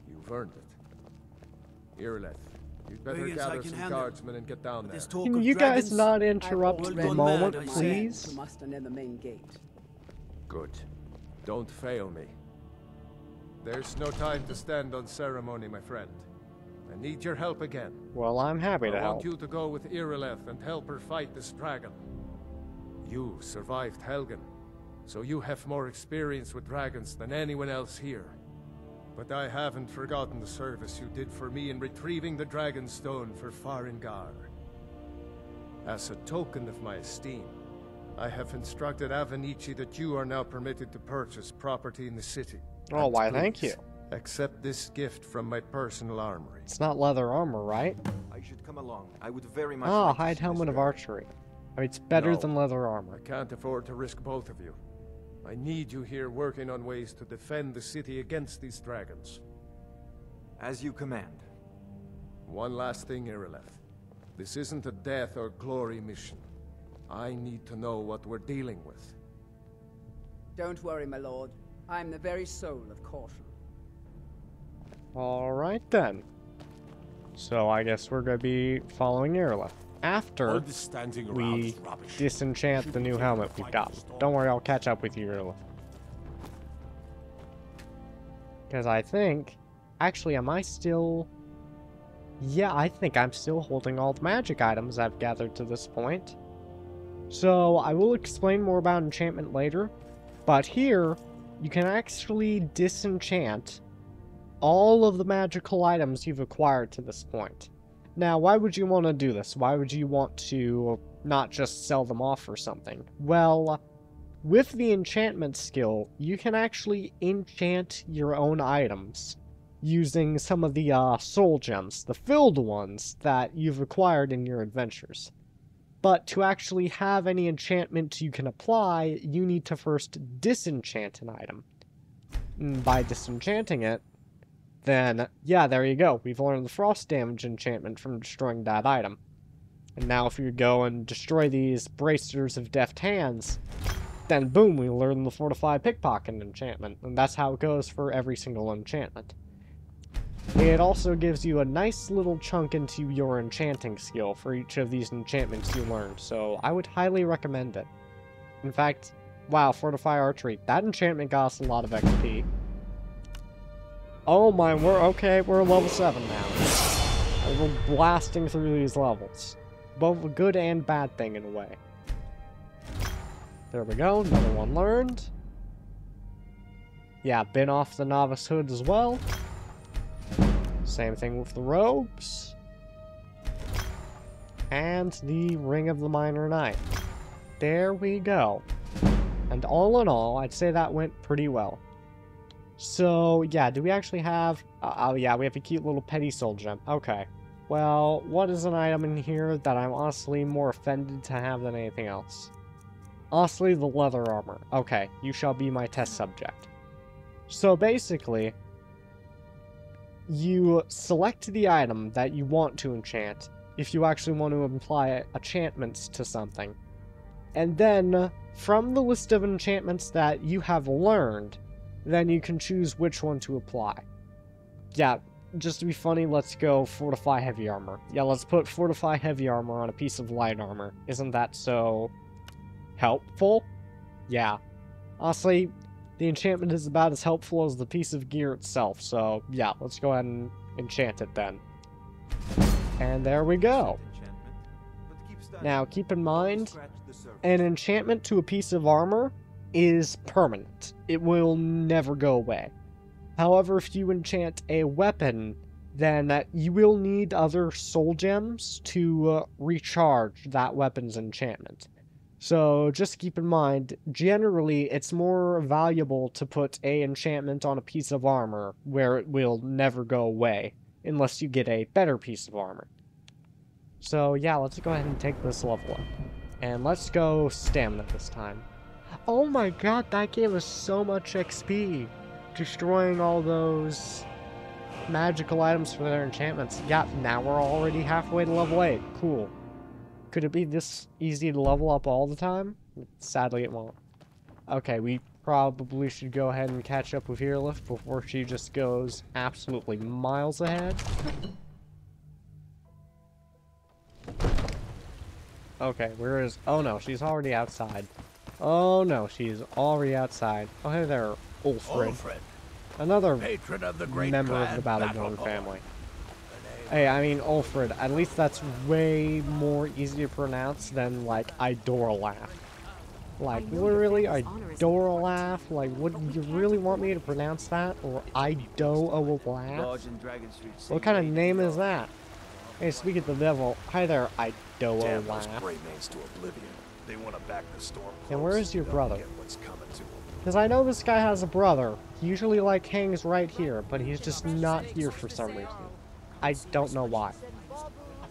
You've earned it. Irileth, you'd better gather some guardsmen and get down there. Can you guys not interrupt the moment, please? We must enter the main gate. Good. Don't fail me. There's no time to stand on ceremony, my friend. I need your help again. Well, I'm happy to help. I want you to go with Irileth and help her fight this dragon. You survived Helgen, so you have more experience with dragons than anyone else here. But I haven't forgotten the service you did for me in retrieving the Dragonstone for Farengar. As a token of my esteem, I have instructed Alvinici that you are now permitted to purchase property in the city. Oh, why, thank you. Accept this gift from my personal armory. It's not leather armor, right? I should come along. I would very much like hide helmet of archery. I mean, it's better than leather armor. I can't afford to risk both of you. I need you here working on ways to defend the city against these dragons. As you command. One last thing, Irileth. This isn't a death or glory mission. I need to know what we're dealing with. Don't worry, my lord. I'm the very soul of caution. Alright then. So I guess we're gonna be following Irileth. After we disenchant the new helmet we've got. Don't worry, I'll catch up with you, Irileth. Because I think... Actually, am I still... Yeah, I think I'm still holding all the magic items I've gathered to this point. So, I will explain more about enchantment later. But here, you can actually disenchant all of the magical items you've acquired to this point. Now, why would you want to do this? Why would you want to not just sell them off or something? Well, with the enchantment skill, you can actually enchant your own items using some of the soul gems, the filled ones that you've acquired in your adventures. But to actually have any enchantment you can apply, you need to first disenchant an item. And by disenchanting it, then, yeah, there you go. We've learned the frost damage enchantment from destroying that item. And now if you go and destroy these bracers of deft hands, then boom, we learn the fortified pickpocket enchantment. And that's how it goes for every single enchantment. It also gives you a nice little chunk into your enchanting skill for each of these enchantments you learned, so I would highly recommend it. In fact, wow, Fortify Archery, that enchantment got us a lot of XP. Oh my, we're level 7 now. We're blasting through these levels. Both a good and bad thing in a way. There we go, another one learned. Yeah, bin off the novice hood as well. Same thing with the robes. And the ring of the minor knight. There we go. And all in all, I'd say that went pretty well. So, yeah, do we actually have... oh, yeah, we have a cute little petty soul gem. Okay. Well, what is an item in here that I'm honestly more offended to have than anything else? Honestly, the leather armor. Okay, you shall be my test subject. So, basically, you select the item that you want to enchant if you actually want to apply enchantments to something. And then, from the list of enchantments that you have learned, then you can choose which one to apply. Yeah, just to be funny, let's go Fortify Heavy Armor. Yeah, let's put Fortify Heavy Armor on a piece of light armor. Isn't that so helpful? Yeah. Honestly, the enchantment is about as helpful as the piece of gear itself, so yeah, let's go ahead and enchant it then. And there we go. Now, keep in mind, an enchantment to a piece of armor is permanent. It will never go away. However, if you enchant a weapon, then you will need other soul gems to recharge that weapon's enchantment. So just keep in mind, generally it's more valuable to put an enchantment on a piece of armor where it will never go away, unless you get a better piece of armor. So yeah, let's go ahead and take this level up. And let's go stamina this time. Oh my god, that gave us so much XP! Destroying all those magical items for their enchantments. Yeah, now we're already halfway to level 8. Cool. Could it be this easy to level up all the time? Sadly, it won't. Okay, we probably should go ahead and catch up with Irlith before she just goes absolutely miles ahead. Okay, where is... oh no, she's already outside. Oh no, she's already outside. Oh hey there, Ulfred. Another patron of the great member of the Battleborn family. Hey, I mean Ulfred, at least that's way more easy to pronounce than, like, Idorolaf. Like, literally, Idorolaf? Like, would you really want me to pronounce that? Or Idolaf? What kind of name is that? Hey, speak of the devil. Hi there, Idolaf. They want to back the storm. And where is your brother? Because I know this guy has a brother. He usually, like, hangs right here, but he's just not here for some reason. I don't know why.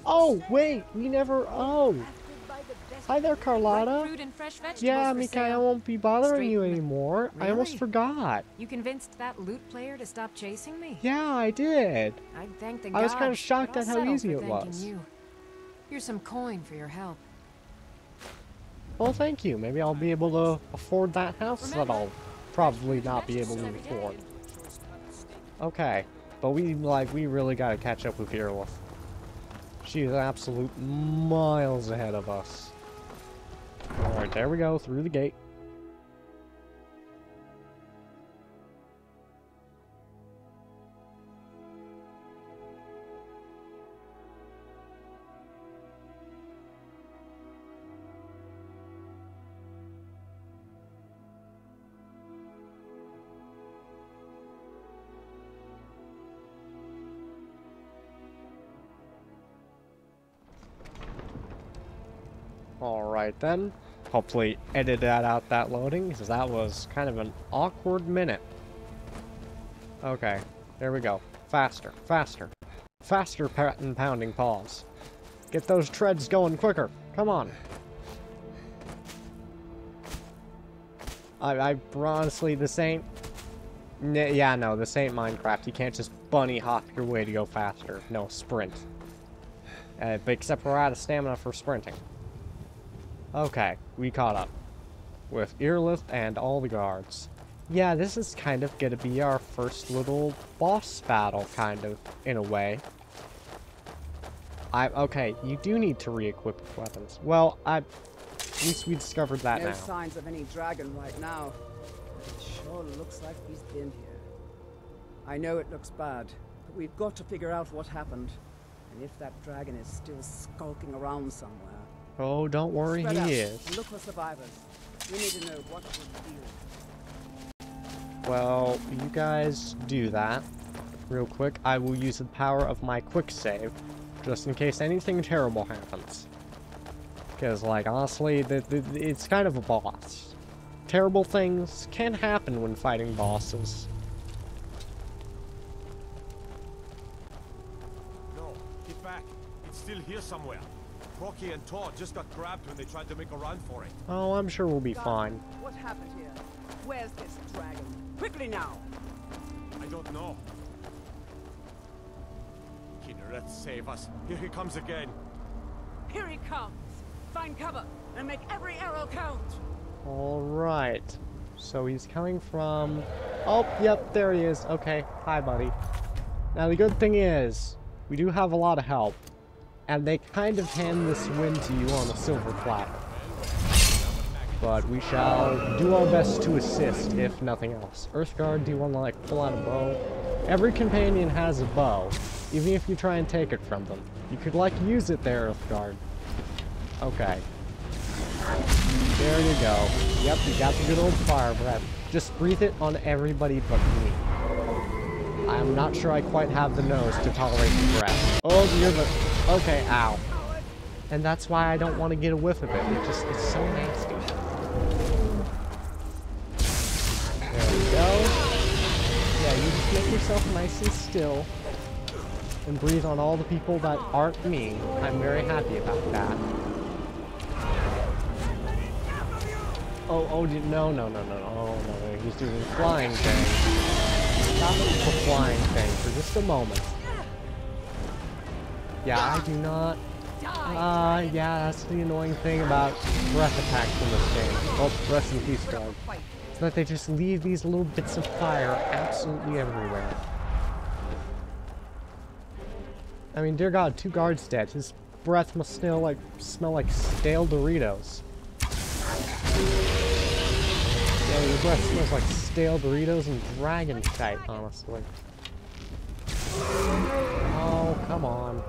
Oh, wait! We never... oh! Hi there, Carlotta. Yeah, Mikhail won't be bothering you anymore. Really? I almost forgot. You convinced that loot player to stop chasing me? Yeah, I did. I'd thank the I was kind of shocked at how easy it was. Here's some coin for your help. Well, thank you. Maybe I'll be able to afford that house that I'll probably not be able to afford. Okay. But we really gotta catch up with Irlith. She's absolute miles ahead of us. Alright, there we go, through the gate. Alright then. Hopefully edit that out, that loading, because that was kind of an awkward minute. Okay, there we go. Faster, faster. Faster patent pounding paws. Get those treads going quicker. Come on. I honestly, this ain't... yeah, no, this ain't Minecraft. You can't just bunny hop your way to go faster. No, sprint. But except we're out of stamina for sprinting. Okay, we caught up with Irlith and all the guards. Yeah, this is kind of gonna be our first little boss battle, kind of, in a way. Okay, you do need to re-equip weapons. Well, at least we discovered that now. No signs of any dragon right now. It sure looks like he's been here. I know it looks bad, but we've got to figure out what happened. And if that dragon is still skulking around somewhere... Oh, don't worry, spread out he is. and look for survivors. We need to know what we're dealing. Well, you guys do that. Real quick, I will use the power of my quick save, just in case anything terrible happens. Because, like, honestly, it's kind of a boss. Terrible things can happen when fighting bosses. No, get back. It's still here somewhere. Rocky and Todd just got grabbed when they tried to make a run for it. Oh, I'm sure we'll be fine. What happened here? Where's this dragon? Quickly now! I don't know. Kinneret, save us. Here he comes again. Here he comes! Find cover and make every arrow count! Alright. So he's coming from... Oh, yep, there he is. Okay, hi, buddy. Now, the good thing is, we do have a lot of help. And they kind of hand this win to you on a silver platter. But we shall do our best to assist, if nothing else. Earthguard, do you want to, like, pull out a bow? Every companion has a bow, even if you try and take it from them. You could, like, use it there, Earthguard. Okay. There you go. Yep, you got the good old fire breath. Just breathe it on everybody but me. I'm not sure I quite have the nose to tolerate the breath. Oh, dear, but... Okay, ow. And that's why I don't want to get a whiff of it. It's so nasty. There we go. Yeah, you just make yourself nice and still. And breathe on all the people that aren't me. I'm very happy about that. Oh, no. Oh, no. He's doing the flying thing. Stop the flying thing for just a moment. Yeah, I do not... yeah, that's the annoying thing about breath attacks in this game. Oh, rest in peace, dog. It's that they just leave these little bits of fire absolutely everywhere. I mean, dear God, 2 guards dead. His breath must smell like stale Doritos. Yeah, your breath smells like stale Doritos and dragon shite, honestly. Oh, come on.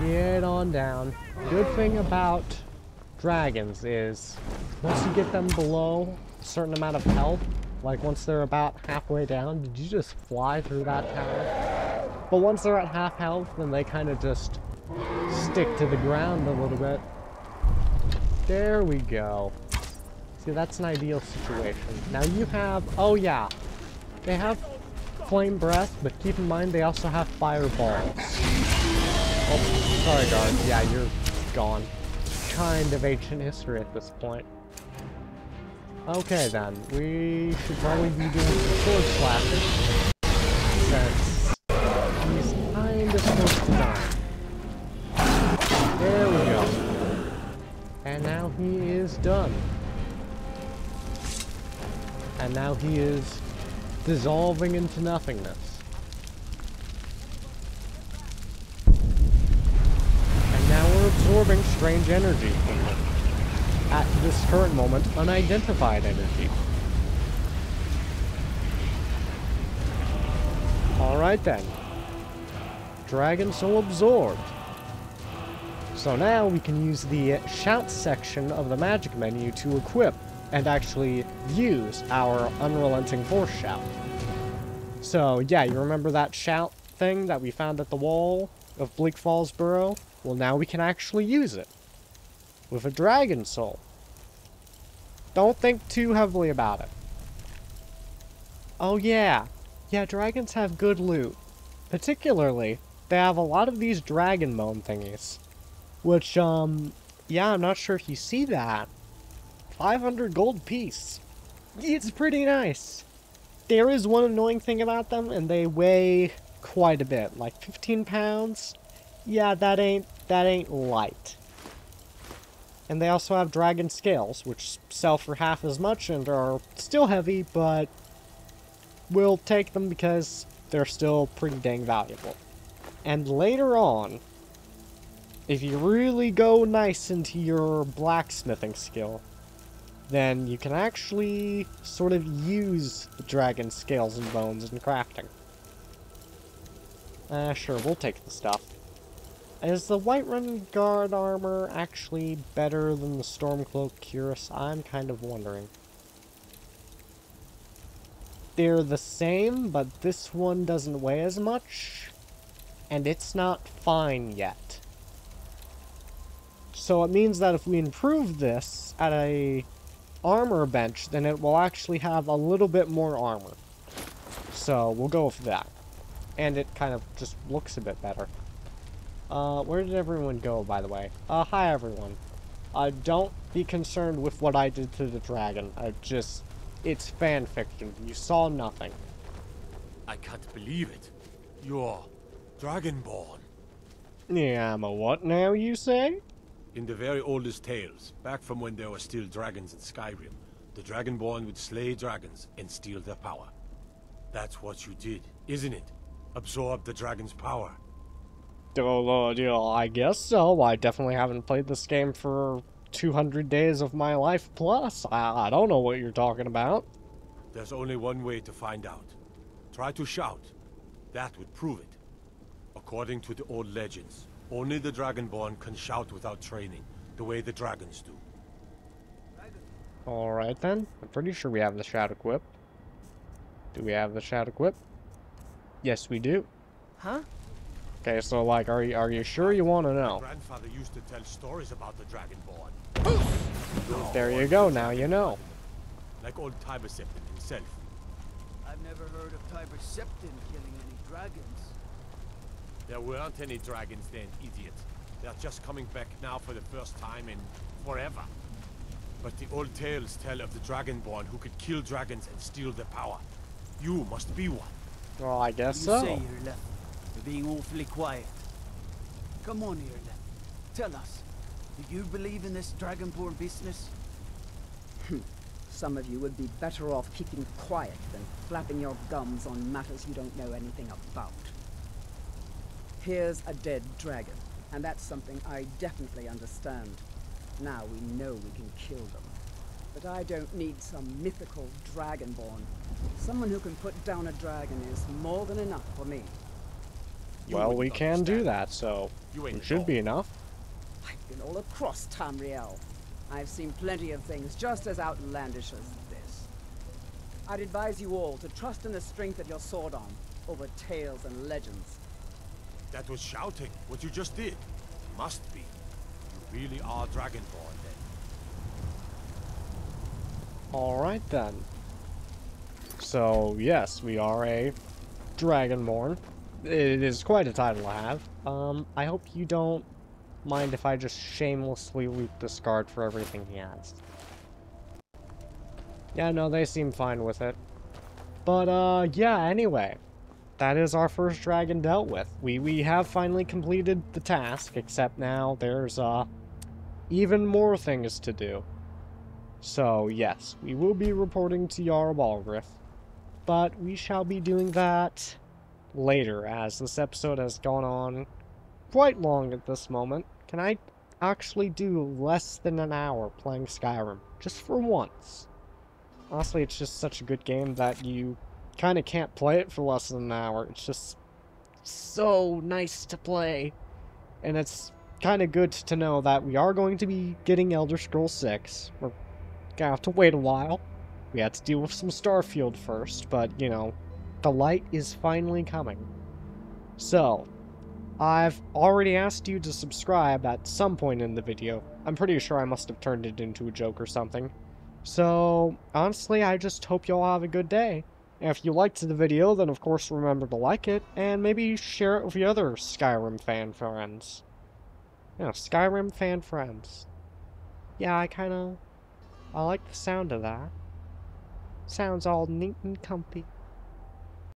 Get on down. Good thing about dragons is, once you get them below a certain amount of health, like once they're about halfway down, did you just fly through that tower? But once they're at half health, then they kind of just stick to the ground a little bit. There we go. See, that's an ideal situation. Now you have, oh yeah, they have flame breath, but keep in mind they also have fireballs. Oh, sorry guards, yeah, you're gone. Kind of ancient history at this point. Okay then, we should probably be doing some sword slashing, since he's kind of close to dying. There we go. And now he is done. And now he is dissolving into nothingness. And now we're absorbing strange energy from him. At this current moment, unidentified energy. Alright then. Dragon Soul absorbed. So now we can use the shout section of the magic menu to equip and actually use our unrelenting force shout. So yeah, you remember that shout thing that we found at the wall of Bleak Falls Burrow? Well, now we can actually use it with a dragon soul. Don't think too heavily about it. Oh yeah, dragons have good loot. Particularly, they have a lot of these dragon bone thingies. Which, yeah, I'm not sure if you see that. 500 gold piece. It's pretty nice. There is one annoying thing about them, and they weigh quite a bit, like 15 pounds. Yeah, that ain't light. And they also have dragon scales, which sell for half as much and are still heavy, but we'll take them because they're still pretty dang valuable. And later on, if you really go nice into your blacksmithing skill, then you can actually sort of use the dragon scales and bones in crafting. Sure, we'll take the stuff. Is the Whiterun Guard armor actually better than the Stormcloak Cuirass? I'm kind of wondering. They're the same, but this one doesn't weigh as much, and it's not fine yet. So it means that if we improve this at a armor bench, then it will actually have a little bit more armor. So we'll go with that. And it kind of just looks a bit better. Where did everyone go, by the way? Hi everyone. Don't be concerned with what I did to the dragon. It's fan fiction. You saw nothing. I can't believe it. You're Dragonborn. Yeah, I'm a what now, you say? In the very oldest tales, back from when there were still dragons in Skyrim, the Dragonborn would slay dragons and steal their power. That's what you did, isn't it? Absorb the dragon's power. Yeah, I guess so. I definitely haven't played this game for 200 days of my life plus. I don't know what you're talking about. There's only one way to find out. Try to shout. That would prove it. According to the old legends, only the Dragonborn can shout without training, the way the dragons do. Alright then. I'm pretty sure we have the shout equip. Do we have the shout equip? Yes, we do. Huh? Okay, so like, are you sure you want to know? My grandfather used to tell stories about the Dragonborn. There you go, now you know. Like old Tiber Septim himself. I've never heard of Tiber Septim killing any dragons. There weren't any dragons then, idiot. They're just coming back now for the first time in forever. But the old tales tell of the Dragonborn who could kill dragons and steal their power. You must be one. Well, I guess you so. Say, Irleth, you're being awfully quiet. Come on, Irleth. Tell us, do you believe in this Dragonborn business? Some of you would be better off keeping quiet than flapping your gums on matters you don't know anything about. Here's a dead dragon, and that's something I definitely understand. Now we know we can kill them. But I don't need some mythical Dragonborn. Someone who can put down a dragon is more than enough for me. Well, we can do that, so it should be enough. I've been all across Tamriel. I've seen plenty of things just as outlandish as this. I'd advise you all to trust in the strength of your sword arm over tales and legends. That was shouting, what you just did. Must be. You really are Dragonborn, then. Alright, then. So, yes, we are a Dragonborn. It is quite a title to have. I hope you don't mind if I just shamelessly loot this guard for everything he has. Yeah, no, they seem fine with it. But, yeah, anyway. That is our first dragon dealt with. We have finally completed the task, except now there's, even more things to do. So, yes, we will be reporting to Jarl Balgruuf, but we shall be doing that later, as this episode has gone on quite long at this moment. Can I actually do less than an hour playing Skyrim, just for once? Honestly, it's just such a good game that you kind of can't play it for less than an hour. It's just so nice to play. And it's kind of good to know that we are going to be getting Elder Scrolls 6. We're gonna have to wait a while. We had to deal with some Starfield first, but, you know, the light is finally coming. So, I've already asked you to subscribe at some point in the video. I'm pretty sure I must have turned it into a joke or something. So, honestly, I just hope you all have a good day. And if you liked the video, then of course remember to like it, and maybe share it with your other Skyrim fan friends. You know, Skyrim fan friends. Yeah, I like the sound of that. Sounds all neat and comfy.